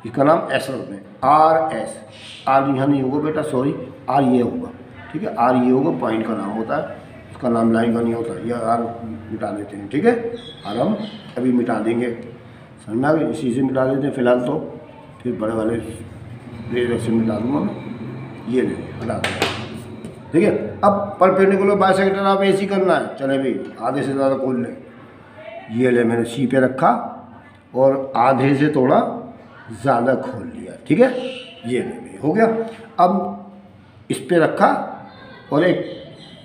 [SPEAKER 1] इसका नाम एस रख दें, आर एस। आर यहाँ नहीं होगा बेटा, सॉरी, आर ये होगा, ठीक है। आर ये होगा, पॉइंट का नाम होता है, इसका नाम लाइन का नहीं होता। यह आर मिटा देते हैं, ठीक है। आर हम अभी मिटा देंगे, समझ में आ गया, इसी से मिटा देते हैं फिलहाल तो, फिर बड़े वाले रेजर से मिटा दूँगा मैं, ये ले हटा दूँगा, ठीक है। अब परपेंडिकुलर बाइसेक्टर आप ऐसी करना है, चले भाई, आधे से ज़्यादा खोल लें। ये ले मैंने सी पे रखा और आधे से थोड़ा ज़्यादा खोल लिया, ठीक है। ये ले भाई, हो गया। अब इस पे रखा, और एक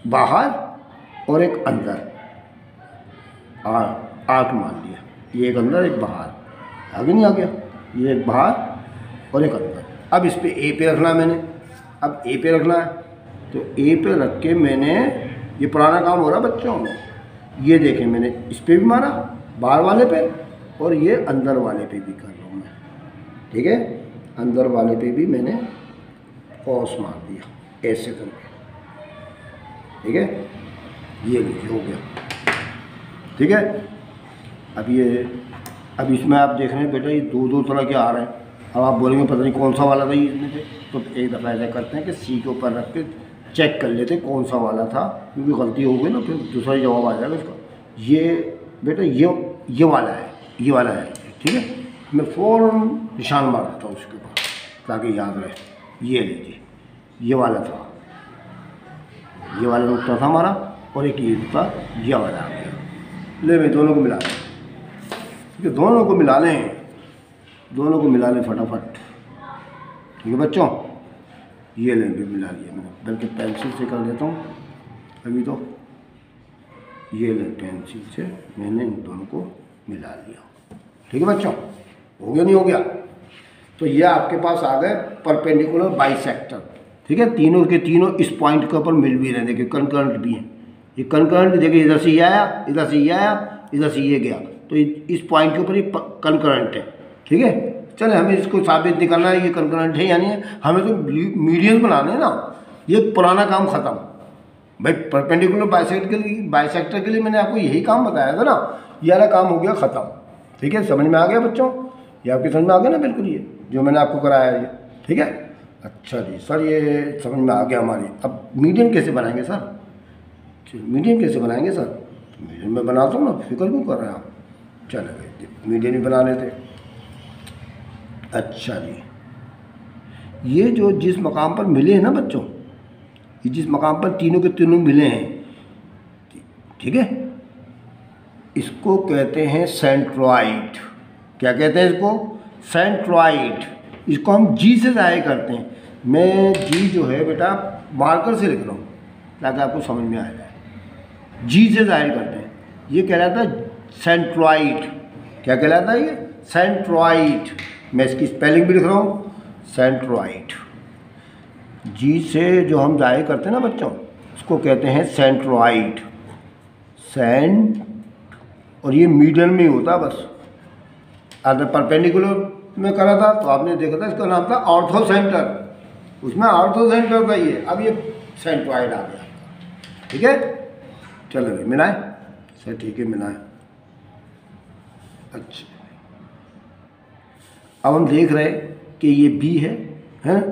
[SPEAKER 1] बाहर और एक अंदर, आर्क मान लिया, ये एक अंदर एक बाहर, आगे नहीं आ गया, ये एक बाहर और एक अंदर। अब इस पे ए पे रखना है मैंने, अब ए पे रखना है, तो ए पे रख के मैंने, ये पुराना काम हो रहा है बच्चों, ये देखें मैंने इस पे भी मारा, बाहर वाले पे, और ये अंदर वाले पे भी कर रहा हूँ मैं, ठीक है। अंदर वाले पे भी मैंने क्रॉस मार दिया ऐसे करके, ठीक है। ये देखिए हो गया, ठीक है। अब इसमें आप देख रहे हैं बेटा, ये दो तरह के आ रहे हैं। अब आप बोलेंगे पता नहीं कौन सा वाला था ये इसमें से, तो एक दफ़ा ऐसा करते हैं कि सी के ऊपर रख के चेक कर लेते हैं कौन सा वाला था, क्योंकि गलती हो गई ना फिर दूसरा जवाब आ जाएगा इसका। ये बेटा ये वाला है, ये वाला है, ठीक है। मैं फ़ौरन निशान मार देता हूँ उसके ऊपर ताकि याद रहे। ये लीजिए, ये वाला था, ये वाला नुक्ता था हमारा और एक ये नुक्ता ये वाला आ गया। ले भाई दोनों को मिला लें, ठीक है, दोनों को मिला लें, दोनों को मिला लें फटाफट। ठीक है बच्चों, ये लें भी मिला लिया मैंने, बल्कि पेंसिल से कर देता हूँ अभी तो। ये लें पेंसिल से मैंने इन दोनों को मिला लिया। ठीक है बच्चों, हो गया नहीं हो गया? तो ये आपके पास आ गए परपेंडिकुलर बाइसेक्टर। ठीक है, तीनों के तीनों इस पॉइंट के ऊपर मिल भी रहे हैं, देखिए कंकरेंट भी हैं। ये कंकरेंट देखिए, इधर से ये आया, इधर से ये आया, इधर से ये गया, तो इस पॉइंट के ऊपर ये कंकरेंट है। ठीक है, चले हमें इसको साबित नहीं करना है ये कंकरेंट है यानी हमें तो मीडियन बनाने हैं ना। ये पुराना काम ख़त्म भाई। परपेंडिकुलर बाइसेक्टर के लिए मैंने आपको यही काम बताया था ना, ये वाला काम हो गया ख़त्म। ठीक है, समझ में आ गया बच्चों? ये आपके समझ में आ गया ना बिल्कुल, ये जो मैंने आपको कराया है ये। ठीक है, अच्छा जी सर, ये समझ में आ गया हमारी। अब मीडियन कैसे बनाएंगे सर? मीडियन कैसे बनाएंगे सर? तो मीडियन में बनाता हूँ ना, फिक्र क्यों कर रहे हैं आप? चले भाई मीडियन ही बना लेते। अच्छा जी, ये जो जिस मकाम पर मिले हैं ना बच्चों, ये जिस मकाम पर तीनों के तीनों मिले हैं, ठीक है, इसको कहते हैं सेंट्रॉइड। क्या कहते हैं इसको? सेंट्रॉइड। इसको हम जी से ज़ाहिर करते हैं। मैं जी जो है बेटा मार्कर से लिख रहा हूँ ताकि आपको समझ में आ जाए। जी से ज़ाहिर करते हैं, ये कहलाता है सेंट्रॉइड। क्या कहलाता है ये? सेंट्रॉइड। मैं इसकी स्पेलिंग भी लिख रहा हूँ, सेंट्रॉइड। जी से जो हम जाहिर करते हैं ना बच्चों, उसको कहते हैं सेंट्रॉइड। सेंट, और ये मीडियन में ही होता बस। अगर परपेंडिकुलर में करा था तो आपने देखा था इसका नाम था ऑर्थो सेंटर, उसमें ऑर्थो सेंटर था ये। अब ये सेंट्रॉइड आ गया। ठीक है, चलो भाई मिलाएं सर। ठीक है, मिलाएं। अच्छा, अब हम देख रहे हैं कि ये बी है, हैं?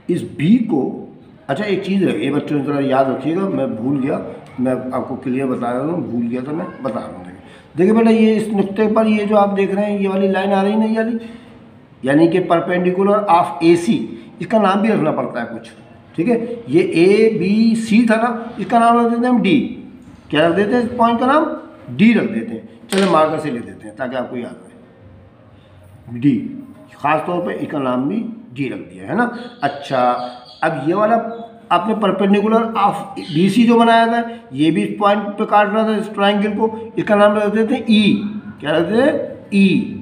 [SPEAKER 1] इस बी को, अच्छा एक चीज़ है, ये बच्चों ज़रा याद रखिएगा, मैं भूल गया, मैं आपको क्लियर बता रहा हूँ, भूल गया था मैं बता रहा हूँ। देखिए बेटा, ये इस नुक्ते पर ये जो आप देख रहे हैं ये वाली लाइन आ रही ना, ये वाली, यानी कि परपेंडिकुलर ऑफ ए सी, इसका नाम भी रखना पड़ता है कुछ। ठीक है, ये ए बी सी था ना, इसका नाम रख देते हैं हम डी। क्या रख देते हैं? इस पॉइंट का नाम डी रख देते हैं। चलो मार्कर से लिख देते हैं ताकि आपको याद रहे। डी, ख़ास तौर पे इसका नाम भी डी रख दिया है ना। अच्छा, अब ये वाला आपने परपेंडिकुलर ऑफ बी सी जो बनाया था, ये भी इस पॉइंट पे काट रहा था, इस ट्राइंगल को, इसका नाम रख देते हैं ई। क्या रख देते हैं? ई।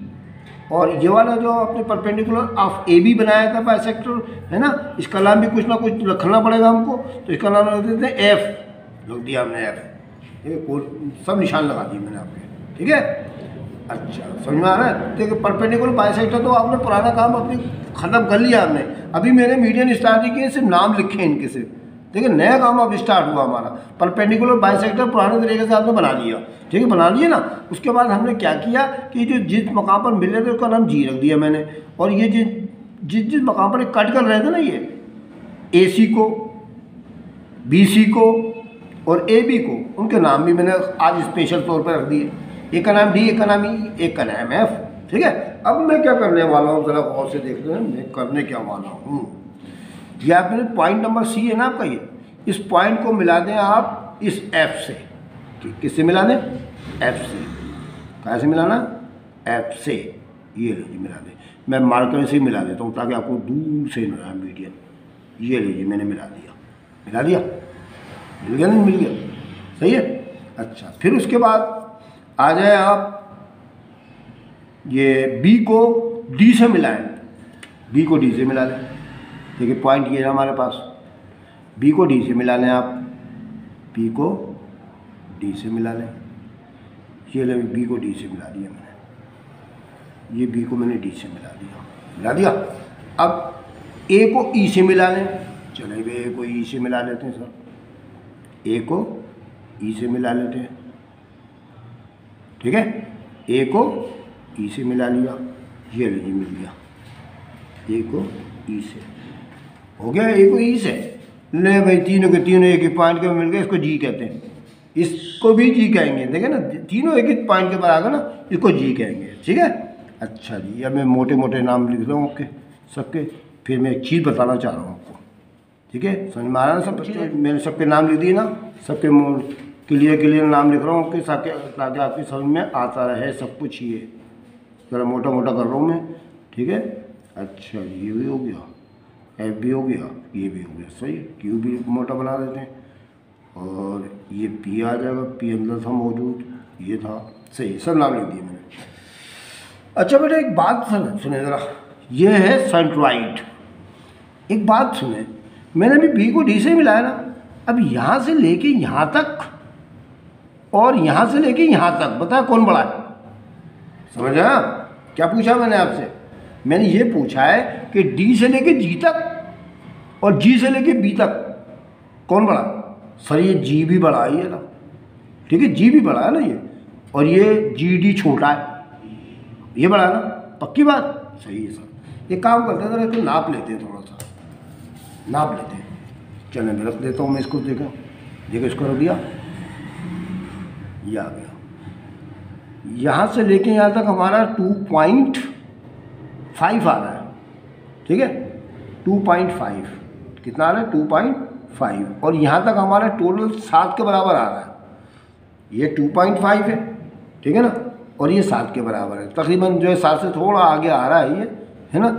[SPEAKER 1] और ये वाला जो आपने परपेंडिकुलर ऑफ ए बी बनाया था बाइसेक्टर, है ना, इसका नाम भी कुछ ना कुछ रखना पड़ेगा हमको, तो इसका नाम रख देते हैं एफ। रख दिया हमने एफ। सब निशान लगा दिए मैंने आपके। ठीक है, अच्छा समझ में आ रहा है? देखिए परपेंडिकुलर बाइसेक्टर तो आपने पुराना काम अपने ख़त्म कर लिया हमने। अभी मैंने मीडियन स्टार्ट नहीं किए, सिर्फ नाम लिखे इनके सिर्फ। देखिए नया काम अब स्टार्ट हुआ हमारा। परपेंडिकुलर बाइसेक्टर पुराने तरीके से आपने बना लिया। ठीक है, बना लिए ना। उसके बाद हमने क्या किया कि जो जिस मकाम पर मिल रहे थे उसका नाम जी रख दिया मैंने। और ये जिस मकाम पर कट कर रहे थे ना, ये ए सी को, बी सी को और ए बी को, उनके नाम भी मैंने आज स्पेशल तौर पर रख दिए। एक का नाम डी, एक का नाम ई, एक का नाम एफ। ठीक है, अब मैं क्या करने वाला हूँ ज़रा गौर से देख लें मैं करने क्या वाला हूँ। ये आपने पॉइंट नंबर सी है ना आपका, ये इस पॉइंट को मिला दें आप इस एफ से। किससे मिला दें? एफ से। कहाँ से मिलाना? एफ से। ये लीजिए मिला दें। मैं मार्कर से ही मिला देता हूँ ताकि आपको दूर से मिला मीडियन। ये लीजिए मैंने मिला दिया। मिला दिया? मिल गया नहीं? मिल गया, सही है। अच्छा, फिर उसके बाद आ जाए आप ये बी को डी से मिलाएं। बी को डी से मिला लें। देखिए पॉइंट ये है हमारे पास, बी को डी से मिला लें आप। बी को डी से मिला लें। ये ले बी को डी से मिला दिया मैंने। ये बी को मैंने डी से मिला दिया। अब ए को ई से मिला लें। चले भाई ए को ई से मिला लेते हैं सर। ए को ई से मिला लेते हैं। ठीक है, ए को ई से मिला लिया। ये लीजिए मिल गया। ए को ई से हो गया। ए को ई से ले भाई, तीनों के तीनों एक ही पॉइंट के मिल गए, इसको जी कहते हैं। इसको भी जी कहेंगे। देखें ना, तीनों एक ही पॉइंट के पर आ गए ना, इसको जी कहेंगे। ठीक है, अच्छा जी, अब मैं मोटे मोटे नाम लिख रहा हूँ आपके सबके। फिर मैं एक चीज़ बताना चाह रहा हूँ आपको। ठीक है, समझ में आ रहा है ना सब बच्चे? मैंने सबके नाम लिख दिए ना, सबके क्लियर नाम लिख रहा हूँ कि ताकि आपकी समझ में आता रहे सब कुछ। ये ज़रा मोटा मोटा कर रहा हूँ मैं, ठीक है। अच्छा ये भी हो गया, एफ भी हो गया, ये भी हो गया, सही है। क्यू भी मोटा बना देते हैं और ये पी आ जाएगा, पी अंदर था मौजूद, ये था, सही, सब नाम लिख दिए मैंने। अच्छा बेटा एक बात सुने ज़रा, ये है सेंट्रोइड। एक बात सुने, मैंने अभी बी को डी से मिलाया ना, अब यहाँ से लेके यहाँ तक और यहाँ से लेके यहाँ तक बता कौन बड़ा है? समझ आया क्या पूछा मैंने आपसे? मैंने ये पूछा है कि डी से लेके जी तक और जी से लेके बी तक कौन बड़ा? सर ये जी भी बड़ा है ये ना, ठीक है, जी भी बड़ा है ना ये, और ये जी डी छोटा है, ये बड़ा है ना, पक्की बात? सही है सर। एक काम करते हैं जरा इसको नाप लेते हैं, थोड़ा सा नाप लेते हैं। चलो मैं रख देता हूँ मैं इसको, देखो इसको रख दिया, ये आ गया। यहाँ से लेके यहाँ तक हमारा 2.5 आ रहा है, ठीक है, 2.5 कितना आ रहा है? 2.5। और यहाँ तक हमारा टोटल 7 के बराबर आ रहा है। ये 2.5 है, ठीक है ना, और ये 7 के बराबर है, तकरीबन जो है 7 से थोड़ा आगे आ रहा है ये, है ना।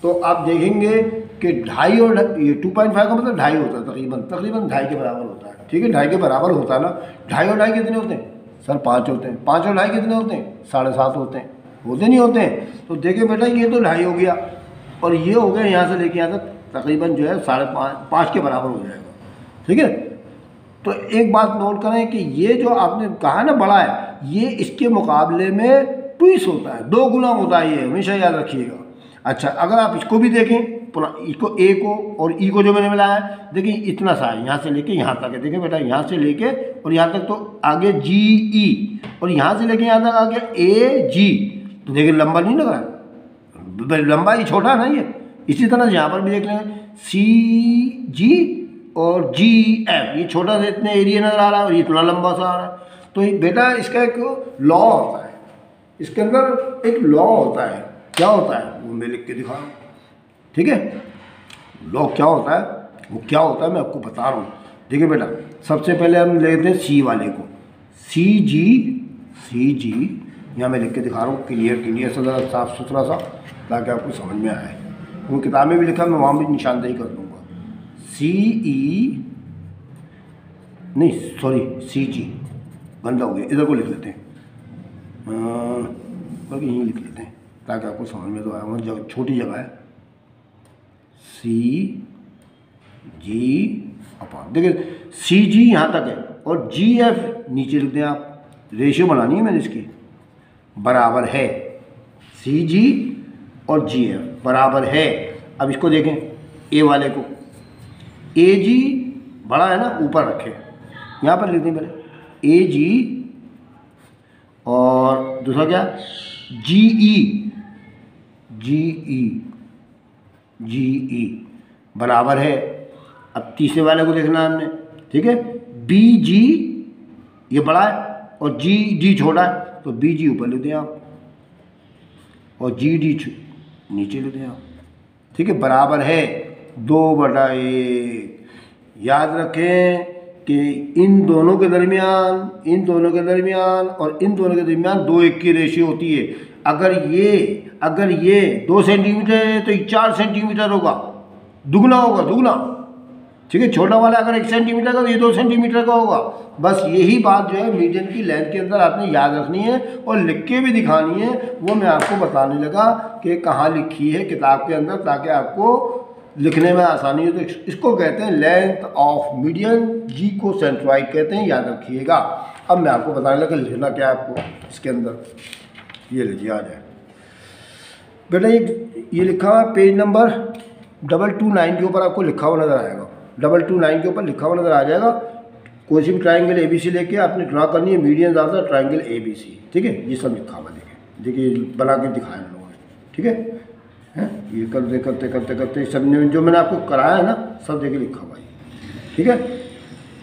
[SPEAKER 1] तो आप देखेंगे कि 2.5 और ये 2.5 का मतलब 2.5 होता है, तकरीबन 2.5 के बराबर होता है, ठीक है, 2.5 के बराबर होता है ना। 2.5 और 2.5 कितने होते हैं सर? 5 होते हैं। 5 और 2.5 कितने होते हैं? 7.5 होते हैं, होते नहीं होते हैं? तो देखिए बेटा ये तो 2.5 हो गया और ये हो गया यहाँ से लेके यहाँ तक तकरीबन जो है 5.5 के बराबर हो जाएगा, ठीक है। तो एक बात नोट करें कि ये जो आपने कहा ना बड़ा है, ये इसके मुकाबले में ट्विस होता है, 2 गुना होता है, ये हमेशा याद रखिएगा। अच्छा अगर आप इसको भी देखें, इसको ए को और ई को जो मैंने मिलाया है, देखिए इतना सा है, यहाँ से लेके यहाँ तक है, देखिए बेटा यहाँ से लेके और यहाँ तक तो आगे जी ई, और यहाँ से लेके यहाँ तक आ गया ए जी, तो देखिए लंबा नहीं लग रहा है, लंबा ही छोटा ना ये। इसी तरह से यहाँ पर भी देख लें, सी जी और जी एफ, ये छोटा सा इतने एरिया नज़र आ रहा है और इतना लंबा सा आ रहा है। तो बेटा इसका एक लॉ होता है, इसके अंदर एक लॉ होता है, क्या होता है वो मैं लिख के दिखा रहा हूँ, ठीक है। लॉ क्या होता है, वो क्या होता है मैं आपको बता रहा हूँ। देखिए बेटा सबसे पहले हम लेते हैं सी वाले को, सी जी यहाँ मैं लिख के दिखा रहा हूँ, क्लियर सा, ज़रा साफ सुथरा सा, ताकि आपको समझ में आए। वो किताब में भी लिखा, मैं वहाँ भी निशानदेही कर दूँगा। सी जी गंदा हो गया, इधर को लिख लेते हैं, बल्कि यहीं लिख लेते हैं ताकि आपको समझ में तो आए, वहाँ जगह छोटी जगह है। सी जी अपॉन, देखिए सी जी यहाँ तक है और जी एफ नीचे लिख दें आप, रेशियो बनानी है मैंने इसकी, बराबर है सी जी और जी एफ बराबर है। अब इसको देखें ए वाले को, ए जी बड़ा है ना, ऊपर रखें, यहाँ पर लिख दें पहले ए जी और दूसरा क्या जी ई बराबर है। अब तीसरे वाले को देखना है हमने, ठीक है, बी जी ये बड़ा है और जी डी छोटा है, तो बी जी ऊपर लिख दें आप और जी डी नीचे लिख दें आप, ठीक है, बराबर है 2/1। याद रखें कि इन दोनों के दरमियान और इन दोनों के दरमियान 2:1 की रेशियो होती है। अगर ये 2 सेंटीमीटर है तो ये 4 सेंटीमीटर होगा, दुगना होगा, दुगना, ठीक है। छोटा वाला अगर 1 सेंटीमीटर का तो ये 2 सेंटीमीटर का होगा। बस यही बात जो है मीडियन की लेंथ के अंदर आपने याद रखनी है और लिख के भी दिखानी है। वो मैं आपको बताने लगा कि कहाँ लिखी है किताब के अंदर, ताकि आपको लिखने में आसानी हो। तो इसको कहते हैं लेंथ ऑफ मीडियन, जी को सेंट्रोइड कहते हैं, याद रखिएगा। अब मैं आपको बताने लगा लिखना क्या है आपको इसके अंदर, ये लीजिए आ जाए बेटा। ये लिखा हुआ पेज नंबर 229 के ऊपर आपको लिखा हुआ नज़र आएगा, 229 के ऊपर लिखा हुआ नज़र आ जाएगा। कोई सी भी ट्राइंगल ए बी सी लेके आपने ड्रा करनी है, मीडियन ज़्यादा ट्राइंगल ए बी सी, ठीक है। ये सब लिखा हुआ देखिए बना के दिखाया हम लोगों ने, ठीक है। ये करते सब ने जो मैंने आपको कराया है ना, सब देखिए लिखा हुआ है, ठीक है।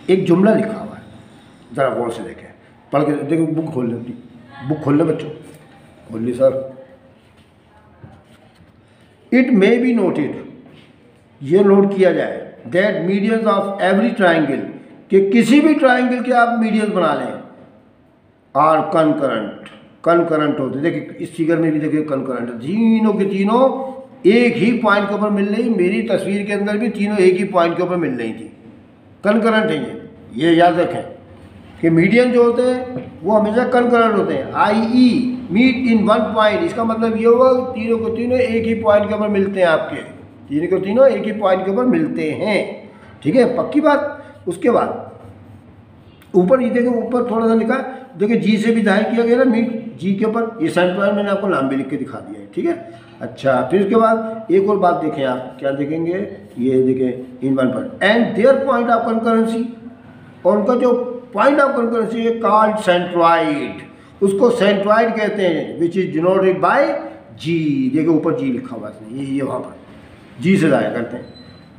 [SPEAKER 1] एक जुमला लिखा हुआ है, ज़रा गौर से देखें, पढ़ के देखो, बुक खोल लें, बुक खोल लें बच्चों, खोल ली sir. It may be noted, ये नोट किया जाए that medians of every triangle, कि किसी भी ट्राइंगल के आप मीडियंस बना लें, आर कनकरेंट होते। देखिए इस फिगर में भी देखिए कनकरेंट, तीनों के तीनों एक ही पॉइंट के ऊपर मिल रही। मेरी तस्वीर के अंदर भी तीनों एक ही पॉइंट के ऊपर मिल रही थी, कनकरेंट है ये याद रखें कि मीडियन जो होते हैं वो हमेशा कनकरेंट होते हैं। I meet in one point, इसका मतलब ये हुआ तीनों को तीनों एक ही पॉइंट के ऊपर मिलते हैं, आपके तीनों को तीनों एक ही पॉइंट के ऊपर मिलते हैं, ठीक है, पक्की बात। उसके बाद ऊपर ये देखिए, ऊपर थोड़ा सा लिखा है, देखिए जी से भी जाहिर किया गया ना, मीट जी के ऊपर, ये सेंट्रॉइड मैंने आपको नाम भी लिख के दिखा दिया है, ठीक है। अच्छा, फिर उसके बाद एक और बात देखें, आप क्या देखेंगे, ये देखें इन one point and their point of concurrency, और उनका जो पॉइंट ऑफ कंकरेंसी है कॉल्ड सेंट्रॉइड, उसको सेंट्रॉइड कहते हैं, विच इज डिनोटेड बाय जी। देखिए ऊपर जी लिखा हुआ है, ये वहाँ पर जी से जाया करते हैं।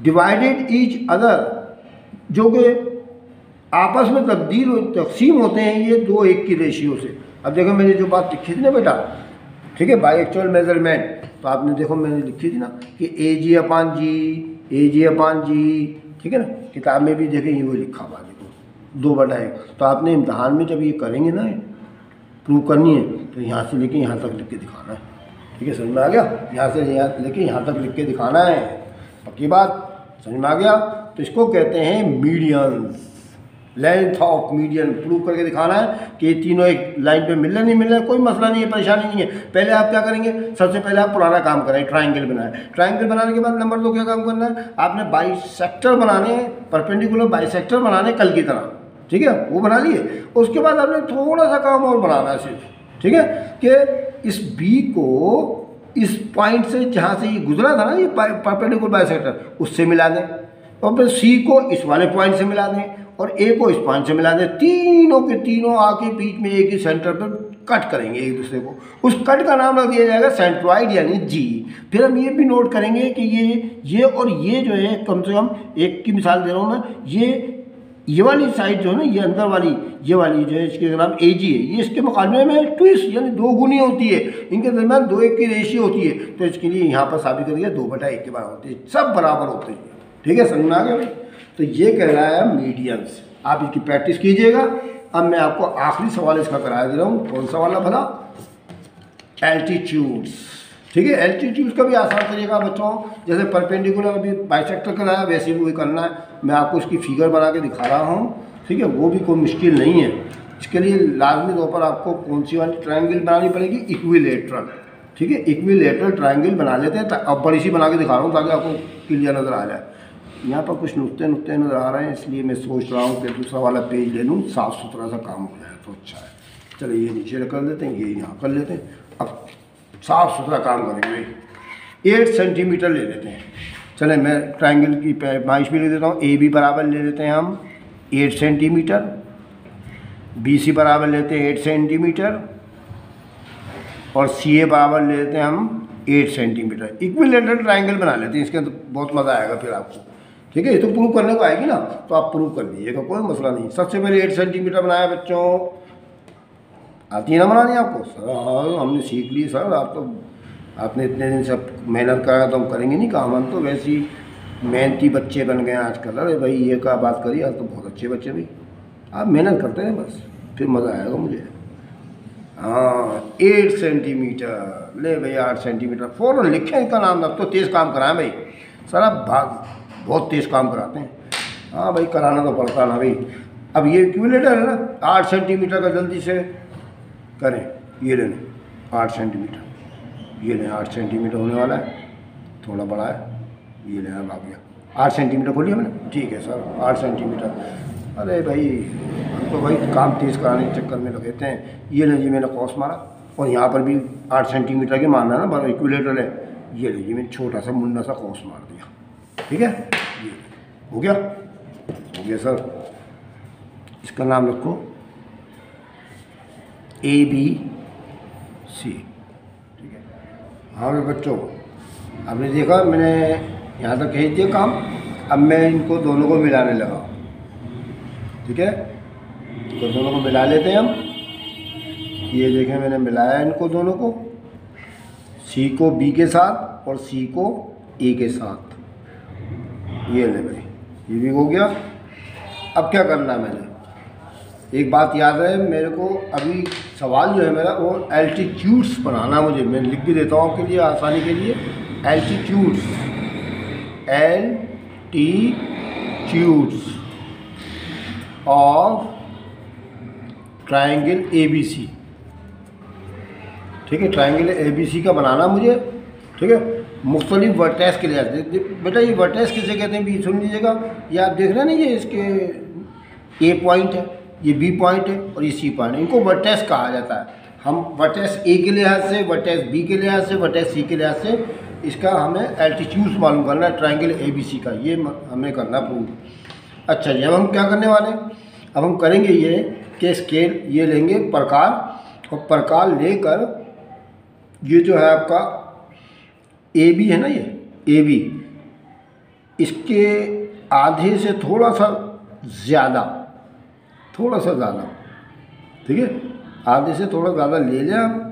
[SPEAKER 1] डिवाइडेड ईच अदर, जो कि आपस में तकसीम होते हैं ये 2:1 की रेशियो से। अब देखो मैंने जो बात लिखी थी ना बेटा, ठीक है, बाय एक्चुअल मेजरमेंट, तो आपने देखो मैंने लिखी थी ना कि AG/G, ठीक है ना, किताब में भी देखें ये वो लिखा हुआ, देखो 2/1। तो आपने इम्तहान में जब ये करेंगे ना, प्रूव करनी है, तो यहाँ से लेके यहाँ तक लिख के दिखाना है, ठीक है, समझ में आ गया, यहाँ से यहाँ लेके यहाँ तक लिख के दिखाना है, पक्की बात, समझ में आ गया। तो इसको कहते हैं medians, length of median, prove करके दिखाना है कि ये तीनों एक लाइन पे मिल रहे नहीं मिल रहे, कोई मसला नहीं है, परेशानी नहीं है। पहले आप क्या करेंगे, सबसे पहले आप पुराना काम करें, ट्राइंगल बनाएं। ट्राइंगल बनाने के बाद नंबर 2 क्या काम करना है, आपने बाइसेक्टर बनाने, परपेंडिकुलर बाइसेक्टर बनाने कल की तरह, ठीक है, वो बना लिए। उसके बाद आपने थोड़ा सा काम और बनाना है सिर्फ, ठीक है, कि इस बी को इस पॉइंट से जहाँ से ये गुजरा था ना, ये परपेंडिकुलर बाइसेक्टर, उससे मिला दें, और फिर सी को इस वाले पॉइंट से मिला दें, और ए को इस पॉइंट से मिला दें। तीनों के तीनों आके बीच में एक ही सेंटर पर कट करेंगे एक दूसरे को, उस कट का नाम रख दिया जाएगा सेंट्रॉइड यानी जी। फिर हम ये भी नोट करेंगे कि ये और ये जो है, कम से कम एक की मिसाल दे रहा हूँ मैं, ये वाली साइड जो है ना, ये अंदर वाली, ये वाली जो है, इसके नाम AG है, ये इसके मुकाबले में ट्विस्ट यानी 2 गुनी होती है, इनके दरमियान 2:1 की रेशियो होती है। तो इसके लिए यहाँ पर साबित कर दिया 2/1 के बराबर होती है, सब बराबर होते हैं, ठीक है, समझ में आ गया भाई। तो ये कह रहा है मीडियंस, आप इसकी प्रैक्टिस कीजिएगा। अब मैं आपको आखिरी सवाल इसका करा दे रहा हूँ, कौन सा वाला भला, एल्टीट्यूड्स, ठीक है। एल्टीट्यूड्स का भी आसान तरीका बच्चों, जैसे परपेंडिकुलर अभी बाइसेक्टर कराया वैसे भी वही करना है, मैं आपको इसकी फिगर बना के दिखा रहा हूँ, ठीक है, वो भी कोई मुश्किल नहीं है। इसके लिए लाजमी तौर पर आपको कौन सी वाली ट्रायंगल बनानी पड़ेगी, इक्विलेटरल, ठीक है, इक्विलेटरल ट्रायंगल बना लेते हैं। अब बड़ी सी बना के दिखा रहा हूँ ताकि आपको क्लियर नज़र आ जाए। यहाँ पर कुछ नुक्ते नज़र आ रहे हैं, इसलिए मैं सोच रहा हूँ कि दूसरा वाला पेज ले लूँ, साफ़ सुथरा सा काम हो जाए तो अच्छा है। चलिए ये नीचे कर लेते हैं, ये यहाँ कर लेते हैं, अब साफ़ सुथरा काम करेंगे। 8 सेंटीमीटर ले लेते हैं, चले मैं ट्रायंगल की पैमाइश भी ले देता हूँ। AB बराबर ले लेते हैं हम 8 सेंटीमीटर, BC बराबर लेते हैं 8 सेंटीमीटर, और CA बराबर ले लेते हैं हम 8 सेंटीमीटर। इक्विलेटरल ट्रायंगल बना लेते हैं, इसके अंदर बहुत मज़ा आएगा फिर आपको, ठीक है। ये तो प्रूव करने को आएगी ना, तो आप प्रूव कर लीजिएगा, कोई मसला नहीं। सबसे पहले 8 सेंटीमीटर बनाया बच्चों, आती है ना बनानी आपको? सर हमने सीख ली सर, आपने इतने दिन सब मेहनत करा तो हम करेंगे नहीं काम, हम तो वैसे ही मेहनती बच्चे बन गए आजकल। अरे भाई ये क्या बात करी, आज तो बहुत अच्छे बच्चे भाई, आप मेहनत करते हैं बस, फिर मज़ा आएगा मुझे। हाँ 8 सेंटीमीटर ले भाई, 8 सेंटीमीटर फ़ौरन लिखें इनका नाम, अब तो तेज़ काम कराएं भाई सर, आप बहुत तेज़ काम कराते हैं। हाँ भाई कराना तो पड़ता ना भाई। अब ये इक्विलेटर है ना, 8 सेंटीमीटर का जल्दी से करें, ये ले लें 8 सेंटीमीटर, ये लें 8 सेंटीमीटर होने वाला है, थोड़ा बड़ा है, ये लेना आ गया 8 सेंटीमीटर खोलिए मैंने, ठीक है सर 8 सेंटीमीटर। अरे भाई हम तो भाई काम तेज़ कराने के चक्कर में लगे थे। ये ले जी मैंने कौस मारा, और यहाँ पर भी 8 सेंटीमीटर के मारना है ना, बड़ा इक्विलेटर है, ये ले जी मैंने छोटा सा मुन्ना सा कौस मार दिया, ठीक है, ये हो गया सर। इसका नाम रखो ABC, ठीक है। हाँ मेरे बच्चों, आपने देखा मैंने यहाँ तक खींच दिया काम, अब मैं इनको दोनों को मिलाने लगा, ठीक है, तो दोनों को मिला लेते हैं हम। ये देखें मैंने मिलाया इनको दोनों को, C को B के साथ और C को A के साथ, ये ले भाई ये भी हो गया। अब क्या करना है मैंने, एक बात याद रहे मेरे को, अभी सवाल जो है मेरा वो एल्टीट्यूड्स बनाना मुझे, मैं लिख भी देता हूँ आपके लिए आसानी के लिए। Altitudes, altitudes of triangle ABC। ठीक है, ट्रायंगल ABC का बनाना मुझे। ठीक है, मुख्तलिफ वर्टेक्स के लिए। बेटा ये वर्टेक्स किसे कहते हैं भी सुन लीजिएगा। ये आप देख रहे हैं ना, ये इसके A पॉइंट है, ये B पॉइंट है और ये C पॉइंट है, इनको वर्टेक्स कहा जाता है। हम वर्टेक्स A के लिहाज से, वर्टेक्स B के लिहाज से, वर्टेक्स C के लिहाज से इसका हमें एल्टीट्यूड्स मालूम करना है ट्रायंगल ABC का, ये हमें करना प्रूव। अच्छा जी, अब हम क्या करने वाले हैं, अब हम करेंगे ये कि स्केल ये लेंगे प्रकार, और प्रकार लेकर ये जो है आपका AB है ना, ये AB, इसके आधे से थोड़ा सा ज़्यादा, ठीक है, आधे से थोड़ा ज़्यादा ले लें आप,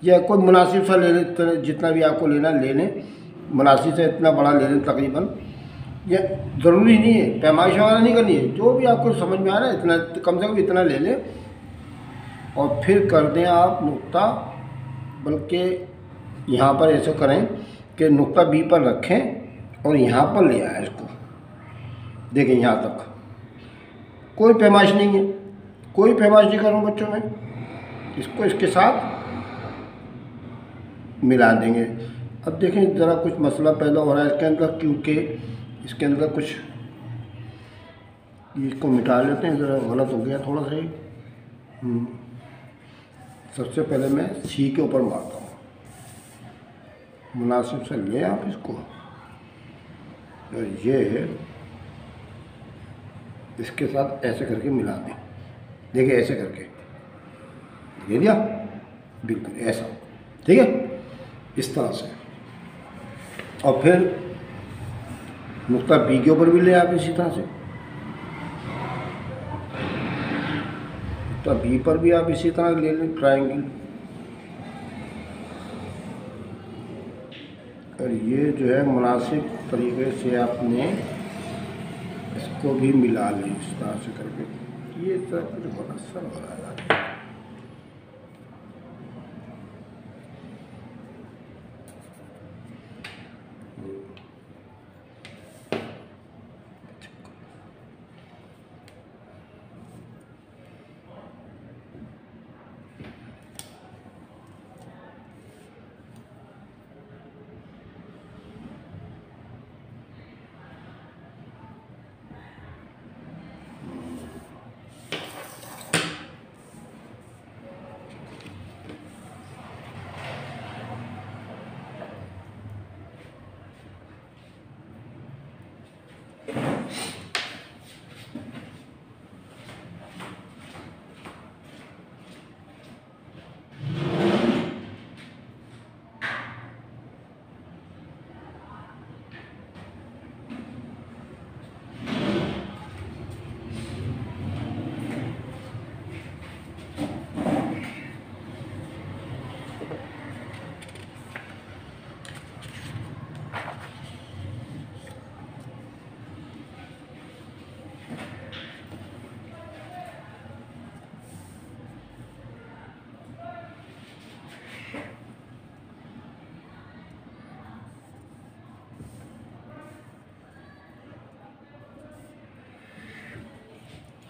[SPEAKER 1] या कोई मुनासिब सा ले लें, जितना भी आपको लेना ले लें, मुनासिब से इतना बड़ा ले लें तकरीबन। ये ज़रूरी नहीं है, पैमाइश वगैरह नहीं करनी है, जो भी आपको समझ में आ रहा है इतना, कम से कम इतना ले लें। और फिर कर दें आप नुक्ता, बल्कि यहाँ पर ऐसा करें कि नुक्ता B पर रखें और यहाँ पर ले आए इसको। देखें यहाँ तक कोई पैमाइश नहीं है, कोई पैमाइश नहीं करूँ बच्चों में, इसको इसके साथ मिला देंगे। अब देखें ज़रा कुछ मसला पैदा हो रहा है इसके अंदर, क्योंकि इसके अंदर कुछ, इसको मिटा लेते हैं, ज़रा गलत हो गया थोड़ा सा ही। सबसे पहले मैं C के ऊपर मारता हूँ, मुनासिब से लें आप इसको, और ये इसके साथ ऐसे करके मिला दें। देखिए ऐसे करके दे दिया, बिल्कुल ऐसा, ठीक है, इस तरह से। और फिर नुक्ता B के ऊपर भी ले आप इसी तरह से, नुक्ता B पर भी आप इसी तरह ले लें ट्रायंगल। और ये जो है मुनासिब तरीके से आपने इसको भी मिला लें इस तरह से करके, ये सब कुछ मुनस्सर हो रहा है।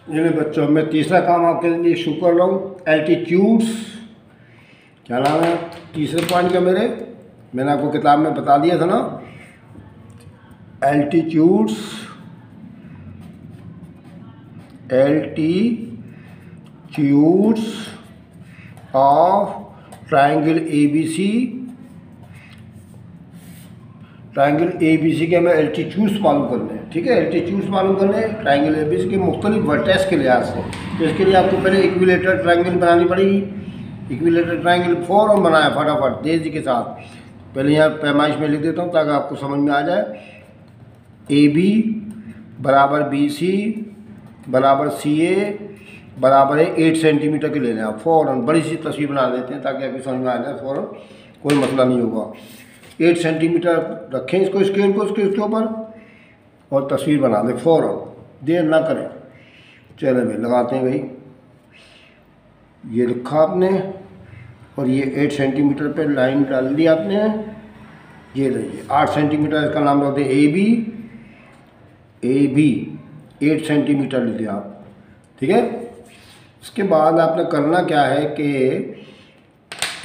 [SPEAKER 1] जिन्हें बच्चों मैं तीसरा काम आपके लिए शुरू कर रहा हूँ, एल्टीट्यूड्स। क्या नाम है तीसरे पॉइंट का मेरे, मैंने आपको किताब में बता दिया था ना, altitudes, altitudes of triangle ABC। Triangle ABC के हमें एल्टीट्यूड्स मालूम करने हैं, ठीक है, एल्टीट्यूड्स मालूम करने हैं ट्रायंगल ABC के मुख्तलिफ वर्टेक्स के लिहाज से। तो इसके लिए आपको पहले इक्विलेटरल ट्रायंगल बनानी पड़ेगी। इक्विलेटरल ट्रायंगल फ़ौरन बनाया फटाफट तेज़ी के साथ। पहले यहाँ पैमाइश में लिख देता हूँ ताकि आपको समझ में आ जाए। AB बराबर BC बराबर CA बराबर है 8 सेंटीमीटर के लेना है। फ़ौरन बड़ी सी तस्वीर बना देते हैं ताकि आपको समझ में आ जाए, फ़ौरन कोई मसला नहीं होगा। 8 सेंटीमीटर रखें इसको, स्केल को उसके ऊपर, और तस्वीर बना दें फ़ौरन, देर ना करें। चलो भाई लगाते हैं भाई। ये लिखा आपने और ये 8 सेंटीमीटर पे लाइन डाल दी आपने। ये लीजिए 8 सेंटीमीटर, इसका नाम रखते हैं ए बी 8 सेंटीमीटर लीजिए आप, ठीक है। इसके बाद आपने करना क्या है कि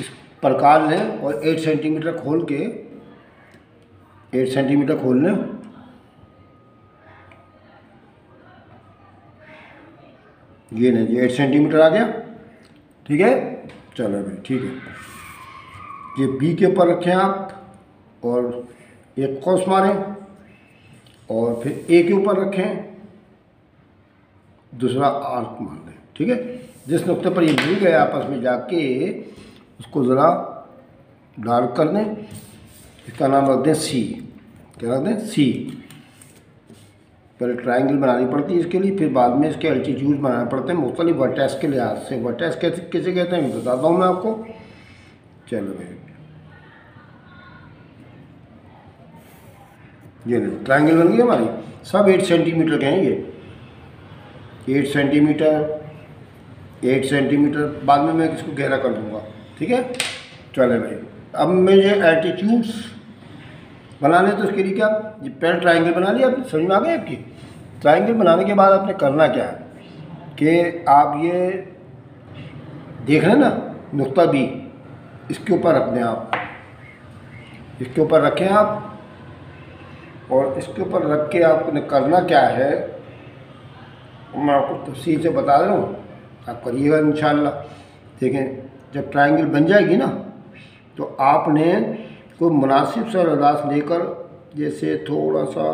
[SPEAKER 1] इस प्रकार लें और 8 सेंटीमीटर खोल के 8 सेंटीमीटर खोल लें। ये नहीं, 8 सेंटीमीटर आ गया, ठीक है। चलो भाई ठीक है, ये बी के ऊपर रखें आप और एक कौस मारें और फिर ए के ऊपर रखें, दूसरा आर्क मार दें, ठीक है। जिस नुक्ते पर ये मिल गए आपस में जाके उसको ज़रा डार्क कर दें। इसका नाम रख दें सी। क्या रख दें? सी। पहले ट्रायंगल बनानी पड़ती है इसके लिए, फिर बाद में इसके एल्टीट्यूड बनाने पड़ते हैं मुख्तलिफ वर्टेक्स के लिहाज से। वर्टेक्स कैसे कहते हैं बताता हूँ मैं आपको। चलो भाई, ये नहीं, ट्रायंगल बन गई हमारी। सब 8 सेंटीमीटर के हैं ये, 8 सेंटीमीटर 8 सेंटीमीटर। बाद में मैं इसको गहरा कर दूँगा, ठीक है। चले भाई, अब मुझे एल्टीट्यूड्स बनाने, तो उसके लिए क्या, ये पहले ट्रायंगल बना लिया आपने, समझ में आ गई आपकी। ट्रायंगल बनाने के बाद आपने करना क्या है कि आप ये देख रहे हैं ना नुक्ता बी, इसके ऊपर रख दें आप, इसके ऊपर रखें आप और इसके ऊपर रख के आपने करना क्या है मैं आपको तफसील से बता रहा हूँ, आप करिएगा इंशाल्लाह। देखें, जब ट्रायंगल बन जाएगी ना तो आपने कोई मुनासिब सा रदास लेकर, जैसे थोड़ा सा,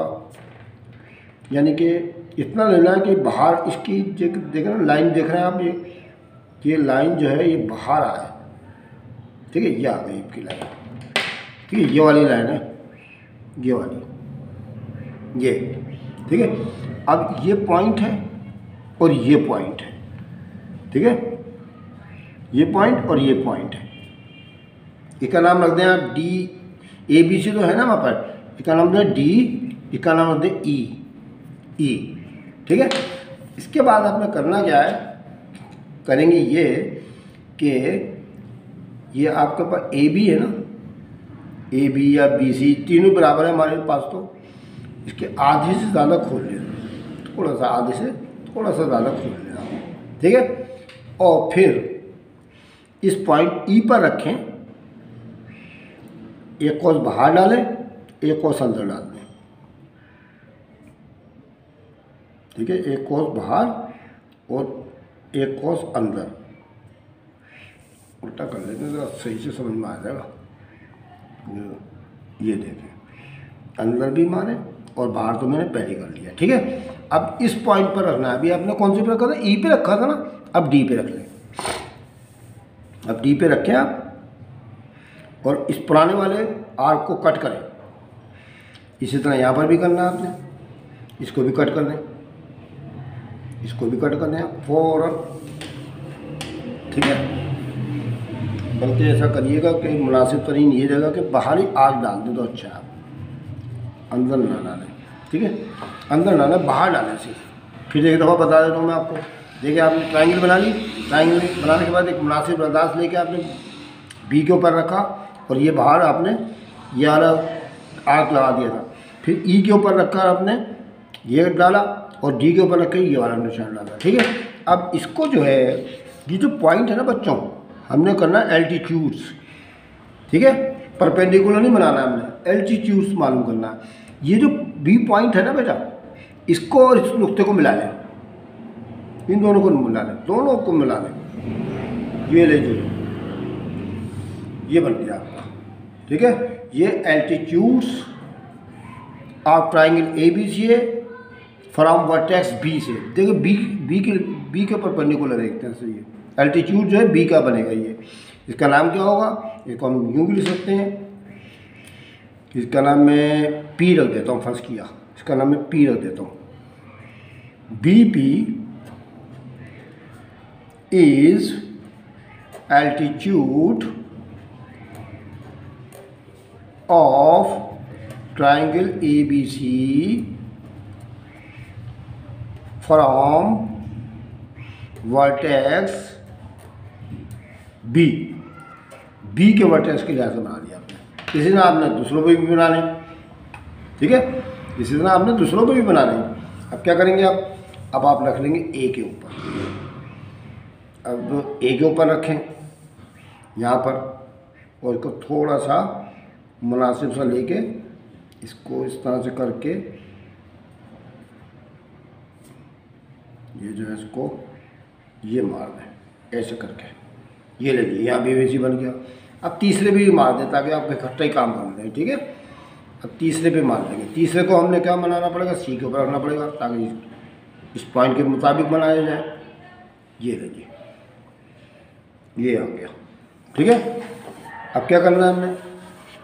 [SPEAKER 1] यानी कि इतना लेना है कि बाहर इसकी देख रहे हैं लाइन, देख रहे हैं आप, ये लाइन जो है ये बाहर आए, ठीक है। ये आ गई आपकी लाइन, ठीक है। ये वाली लाइन है, ये वाली, ये, ठीक है। अब ये पॉइंट है और ये पॉइंट है, ठीक है। ये पॉइंट और ये पॉइंट है, इसका नाम रख दें आप डी। ए बी सी तो है ना वहाँ पर, इसका नाम दें डी, इसका नाम रख दें ई, ठीक है। इसके बाद आपने करना क्या है, करेंगे ये कि ये आपके पास ए बी है ना, ए बी या बी सी तीनों बराबर है हमारे पास, तो इसके आधे से ज़्यादा खोल लें, थोड़ा सा, आधे से थोड़ा सा ज़्यादा खोल लें आप, ठीक है। और फिर इस पॉइंट ई पर रखें, एक कौस बाहर डालें, एक कौस अंदर डाल दें, ठीक है। एक कौस बाहर और एक कौस अंदर, उल्टा कर लेते हैं तो सही से समझ में आ जाएगा। ये देखें, अंदर भी मारे और बाहर तो मैंने पहले कर लिया, ठीक है। अब इस पॉइंट पर रखना है, अभी आपने कौन सी पे रखा था, ई पे रखा था ना, अब डी पे रख लें। अब डी पे रखें आप और इस पुराने वाले आर्क को कट करें। इसी तरह यहाँ पर भी करना है आपने, इसको भी कट कर दें, इसको भी कट कर दें फौरन, ठीक है। बल्कि ऐसा करिएगा कि मुनासिब तरीन ये जगह कि बाहरी आग डाल दें तो अच्छा है, अंदर ना डालें, ठीक है। अंदर ना डालें, बाहर डालें सिर्फ। फिर एक दफ़ा बता देता हूँ मैं आपको। देखिए, आपने ट्रायंगल बना ली, ट्रायंगल बनाने के बाद एक मुनासिब रदास लेके आपने बी के ऊपर रखा और ये बाहर आपने ये वाला आर्क लगा दिया था। फिर ई के ऊपर रखकर आपने ये डाला और डी के ऊपर रख के ये वाला निशान डाला, ठीक है। अब इसको जो है, ये जो पॉइंट है ना बच्चों, हमने करना एल्टीट्यूड्स, ठीक है। परपेंडिकुलर नहीं बनाना, हमने एल्टीट्यूड्स मालूम करना है। ये जो बी पॉइंट है ना बेटा, इसको और इस नुक्ते को मिला लें, इन दोनों को मिला लें, दोनों को मिला लें। ये ले जो ये बन गया आपका, ठीक है। ये altitudes of triangle A B C है फ्रॉम वर्टेक्स बी से। देखिए बी के परपेंडिकुलर देखते हैं, सही है। एल्टीट्यूड जो है बी का बनेगा ये। इसका नाम क्या होगा, इसको हम यूँ भी लिख सकते हैं, इसका नाम मैं पी रख देता हूँ, फर्ज किया, इसका नाम मैं पी रख देता हूँ। B P is altitude of triangle A B C from vertex B, B के वर्टेक्स के लिहाज से बना दिया आपने। इसी तरह आपने दूसरों पे भी बना लें, ठीक है, इसी तरह आपने दूसरों पे भी बना लें। अब क्या करेंगे आप, अब आप रख लेंगे ए के ऊपर, अब ए के ऊपर रखें यहाँ पर, और इसको थोड़ा सा मुनासिब सा लेके इसको इस तरह से करके ये जो है इसको ये मार दें ऐसे करके, ये ले लीजिए, यहाँ बीवीसी बन गया। अब तीसरे भी मार दें ताकि आप इकट्ठा ही काम कर लें, ठीक है। अब तीसरे पे मार देंगे, तीसरे को हमने क्या बनाना पड़ेगा, सी के ऊपर रखना पड़ेगा ताकि इस पॉइंट के मुताबिक बनाया जाए। ये लीजिए, ये आ गया, ठीक है। अब क्या करना है हमने,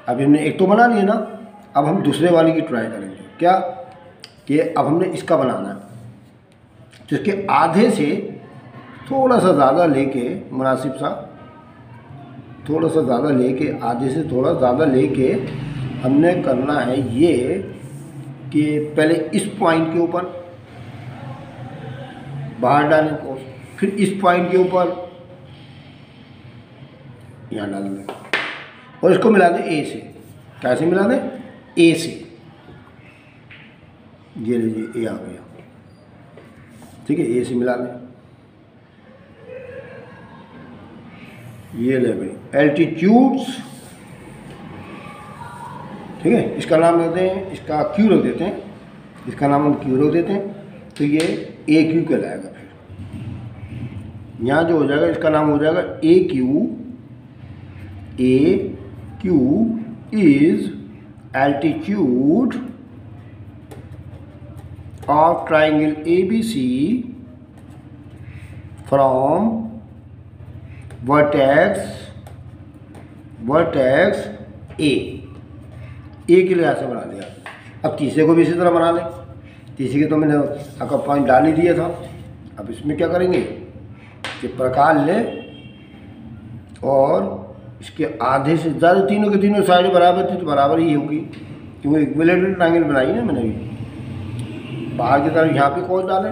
[SPEAKER 1] अब हमने एक तो बना लिया ना, अब हम दूसरे वाले की ट्राई करेंगे। क्या कि अब हमने इसका बनाना है, तो इसके आधे से थोड़ा सा ज़्यादा लेके, मुनासिब सा थोड़ा सा ज़्यादा लेके, आधे से थोड़ा ज़्यादा लेके हमने करना है ये कि पहले इस पॉइंट के ऊपर बाहर डालें को, फिर इस पॉइंट के ऊपर यहाँ डाल दें और इसको मिला दें ए से। कैसे मिला दें, ए से, ये लीजिए ए आ गया, ठीक है, ए से मिला दें। ये ले भाई एल्टीट्यूड्स, ठीक है, इसका नाम रख दें, इसका क्यू रख देते हैं, इसका नाम हम क्यू रख देते हैं, तो ये ए क्यू कहलाएगा। फिर यहाँ जो हो जाएगा इसका नाम हो जाएगा A Q. A Q is altitude of triangle A B C from vertex A के लिहाज से बना दिया। अब तीसरे को भी इसी तरह बना लें, तीसरे के तो मैंने आपका पॉइंट डाल ही दिया था। अब इसमें क्या करेंगे कि प्रकार लें और इसके आधे से ज़्यादा, तीनों के तीनों साइड बराबर थी तो बराबर ही होगी क्योंकि इक्विलेटरल ट्रायंगल बनाई ना मैंने भी। बाहर की तरफ यहाँ पे कॉस डालें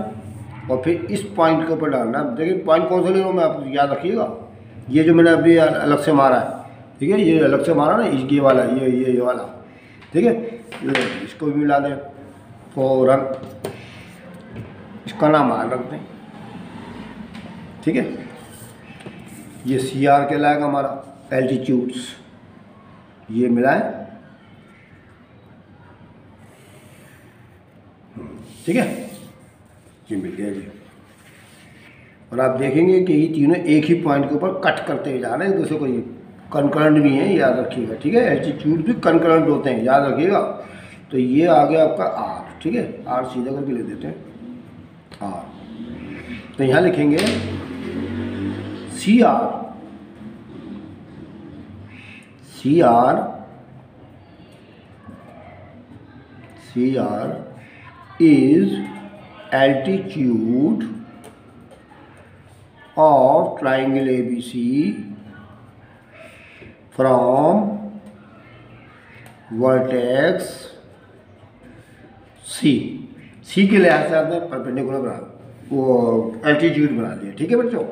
[SPEAKER 1] और फिर इस पॉइंट के ऊपर डालना है। देखिए पॉइंट कौन सा ले रहा हूँ मैं, आप याद रखिएगा, ये जो मैंने अभी अलग से मारा है, ठीक है, ये अलग से मारा ना, ये वाला, ये वाला, ठीक है, इसको भी मिला दें फौरन, इसका नाम आर रख दें, ठीक है। ये सी आर कहलाएगा हमारा एल्टीट्यूड्स, ये मिलाएं, ठीक है, ये मिल गया जी। और आप देखेंगे कि ये तीनों एक ही पॉइंट के ऊपर कट करते हुए जा रहे हैं, दूसरे को ये कंकरेंट भी हैं, याद रखिएगा, ठीक है, एल्टीट्यूड भी कंकरेंट होते हैं, याद रखिएगा। तो ये आ गया आपका आर, ठीक है, आर सीधा करके ले देते हैं आर। तो यहाँ लिखेंगे C R, C R is altitude of triangle ABC from vertex C के लिहाज से आपने परपेंडिकुलर बना, वो एल्टीट्यूड बना दिया, ठीक है बच्चों।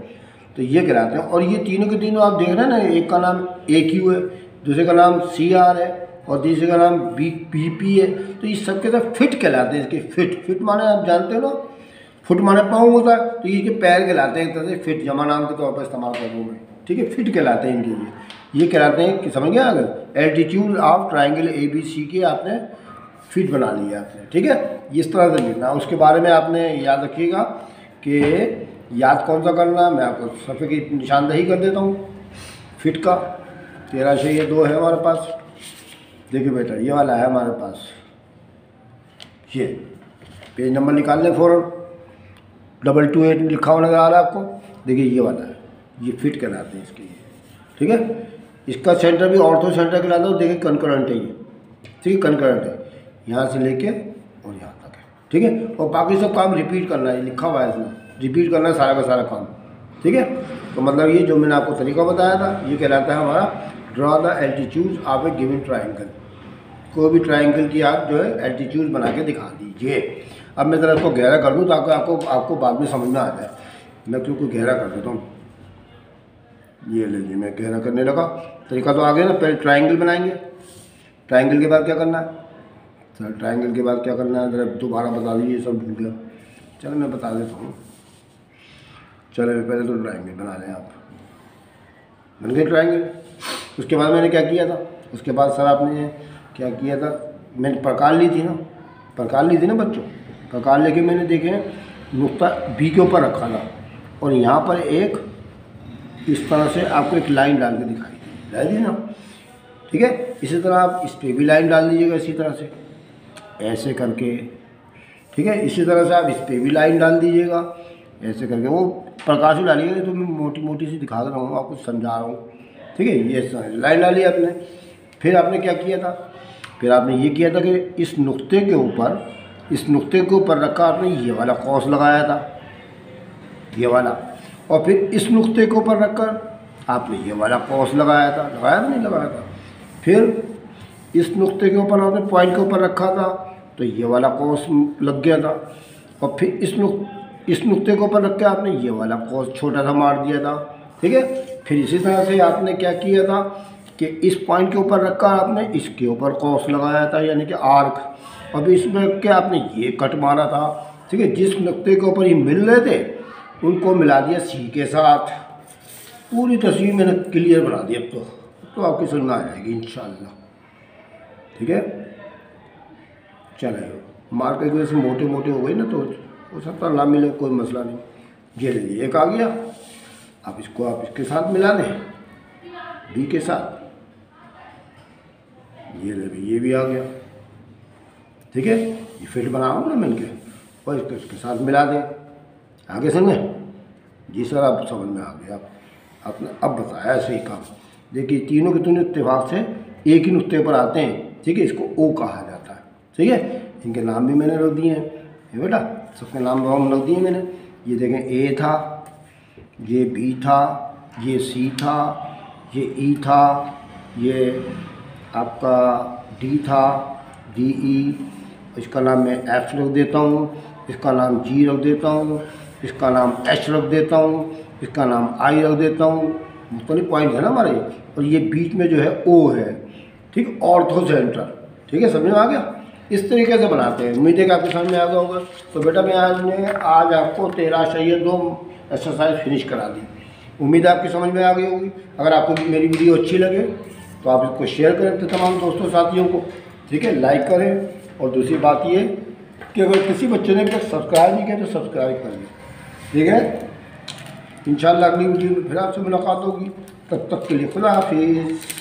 [SPEAKER 1] तो ये कहलाते हैं, और ये तीनों के तीनों आप देख रहे हैं ना, एक का नाम ए क्यू है, दूसरे का नाम सी आर है और तीसरे का नाम बी पी है। तो ये सबके साथ फिट कहलाते हैं। इसके फिट माने आप जानते हो ना, फुट माने पाँव होता है, तो ये के पैर कहलाते हैं, एक तरह से फिट जमा नाम के तौर पर इस्तेमाल करते हैं, ठीक है, फिट कहलाते हैं इनके ये कहलाते हैं कि समझ गया, अगर altitude of triangle A B C के आपने फिट बना लिया आपने, ठीक है। इस तरह से लिखना, उसके बारे में आपने याद रखिएगा कि याद कौन सा करना, मैं आपको सफ़े की निशानदही कर देता हूँ फिट का। 1302 है हमारे पास, देखिए बेटा ये वाला है हमारे पास, ये पेज नंबर निकाल लें फ़ौरन, 228 लिखा हुआ नज़र आ रहा है आपको, देखिए ये वाला है, ये फिट कहलाते हैं इसके, ठीक है। इसका सेंटर भी ऑर्थो सेंटर कहलाता है, देखिए कंकरेंट है ये, ठीक है, कंकरेंट है, यहाँ से लेके और यहाँ तक है, ठीक है। और बाकी सब काम रिपीट करना है, लिखा हुआ है इसमें, रिपीट करना है सारा का सारा काम, ठीक है। तो मतलब ये जो मैंने आपको तरीका बताया था, ये कहलाता है हमारा draw the altitude of A given triangle. कोई भी ट्राइंगल की आप जो है एल्टीट्यूड बना के दिखा दीजिए। अब मैं ज़रा इसको गहरा कर दूँ ताकि आपको बाद में समझ में आ जाए। मैं क्योंकि गहरा कर देता हूँ। ये लीजिए मैं गहरा करने लगा। तरीका तो आ गया ना। पहले ट्रायंगल बनाएंगे। ट्रायंगल के बाद क्या करना है सर? ट्रायंगल के बाद क्या करना है ज़रा दोबारा बता दीजिए, सब भूल गया। चलो मैं बता देता हूँ। चलो पहले तो ट्रायंगल बना लें आप। बन गए ट्रायंगल। उसके बाद मैंने क्या किया था? उसके बाद सर आपने क्या किया था? मैंने प्रकार ली थी ना, बच्चों। प्रकार लेके मैंने देखे नुक्ता बी के ऊपर रखा था और यहाँ पर एक इस तरह से आपको एक लाइन डाल के दिखाई दी ना, ठीक है। इसी तरह आप इस पर भी लाइन डाल दीजिएगा, इसी तरह से ऐसे करके, ठीक है। इसी तरह से आप इस पर भी लाइन डाल दीजिएगा ऐसे करके। वो प्रकाश ही डालिएगा तो मैं मोटी मोटी सी दिखा रहा हूँ, आपको समझा रहा हूँ, ठीक है। ये लाइन डाली आपने। फिर आपने क्या किया था? फिर आपने ये किया था कि इस नुक्ते के ऊपर रखा आपने ये वाला कौस लगाया था, ये वाला। और फिर इस नुक्ते के ऊपर रखकर आपने ये वाला कौस लगाया था। लगाया था नहीं लगाया था? फिर इस नुक्ते के ऊपर आपने पॉइंट के ऊपर रखा था तो ये वाला कौस लग गया था। और फिर इस नुक्ते के ऊपर रख के आपने ये वाला कौस छोटा सा मार दिया था, ठीक है। फिर इसी तरह से आपने क्या किया था कि इस पॉइंट के ऊपर रखकर आपने इसके ऊपर कौस लगाया था, यानी कि आर्क। अब इसमें रख के आपने ये कट मारा था, ठीक है। जिस नुक्ते के ऊपर ये मिल रहे थे उनको मिला दिया सी के साथ। पूरी तस्वीर मैंने क्लियर बना दी। अब तो आपकी समझ में आ जाएगी इंशाल्लाह, ठीक है। चलिए मार्केट की वजह से मोटे मोटे हो गई ना, तो हो सकता ना मिले, कोई मसला नहीं। ये लीजिए एक आ गया। अब इसको आप इसके साथ मिला दें, बी के साथ। ये ले, ये भी आ गया, ठीक है। ये फिट बनाओ ना मिल के और इसके साथ मिला दें। आगे समझे? जी सर, आप समझ में आ गया। आपने अब बताया सही काम। देखिए तीनों के तीनों इत्तेफाक से एक ही नुक्ते पर आते हैं, ठीक है। इसको ओ कहा जाता है, ठीक है। इनके नाम भी मैंने रख दिए हैं, ये बेटा सबके नाम रख दिए मैंने। ये देखें, ए था, ये बी था, ये सी था, ये ई था, ये आपका डी था, डी ई। इसका नाम मैं एफ रख देता हूँ, इसका नाम जी रख देता हूँ, इसका नाम एच रख देता हूँ, इसका नाम आई रख देता हूँ। मुख्तलिफ पॉइंट है ना हमारे। और ये बीच में जो है ओ है, ठीक, ऑर्थो सेंटर, ठीक है। समझ में आ गया? इस तरीके से बनाते हैं। उम्मीद है कि आपके समझ में आ गया होगा। तो बेटा मैं आज आपको 13 अशरिया 2 एक्सरसाइज फिनिश करा दी। उम्मीद है आपकी समझ में आ गई होगी। अगर आपको मेरी वीडियो अच्छी लगे तो आप इसको शेयर करें अपने तमाम दोस्तों साथियों को, ठीक है। लाइक करें। और दूसरी बात ये कि अगर किसी बच्चे ने अभी तक सब्सक्राइब नहीं किया तो सब्सक्राइब कर लें, ठीक है। इंशाल्लाह अगली वीडियो में फिर आपसे मुलाकात होगी। तब तक के लिए खुदा हाफिज़।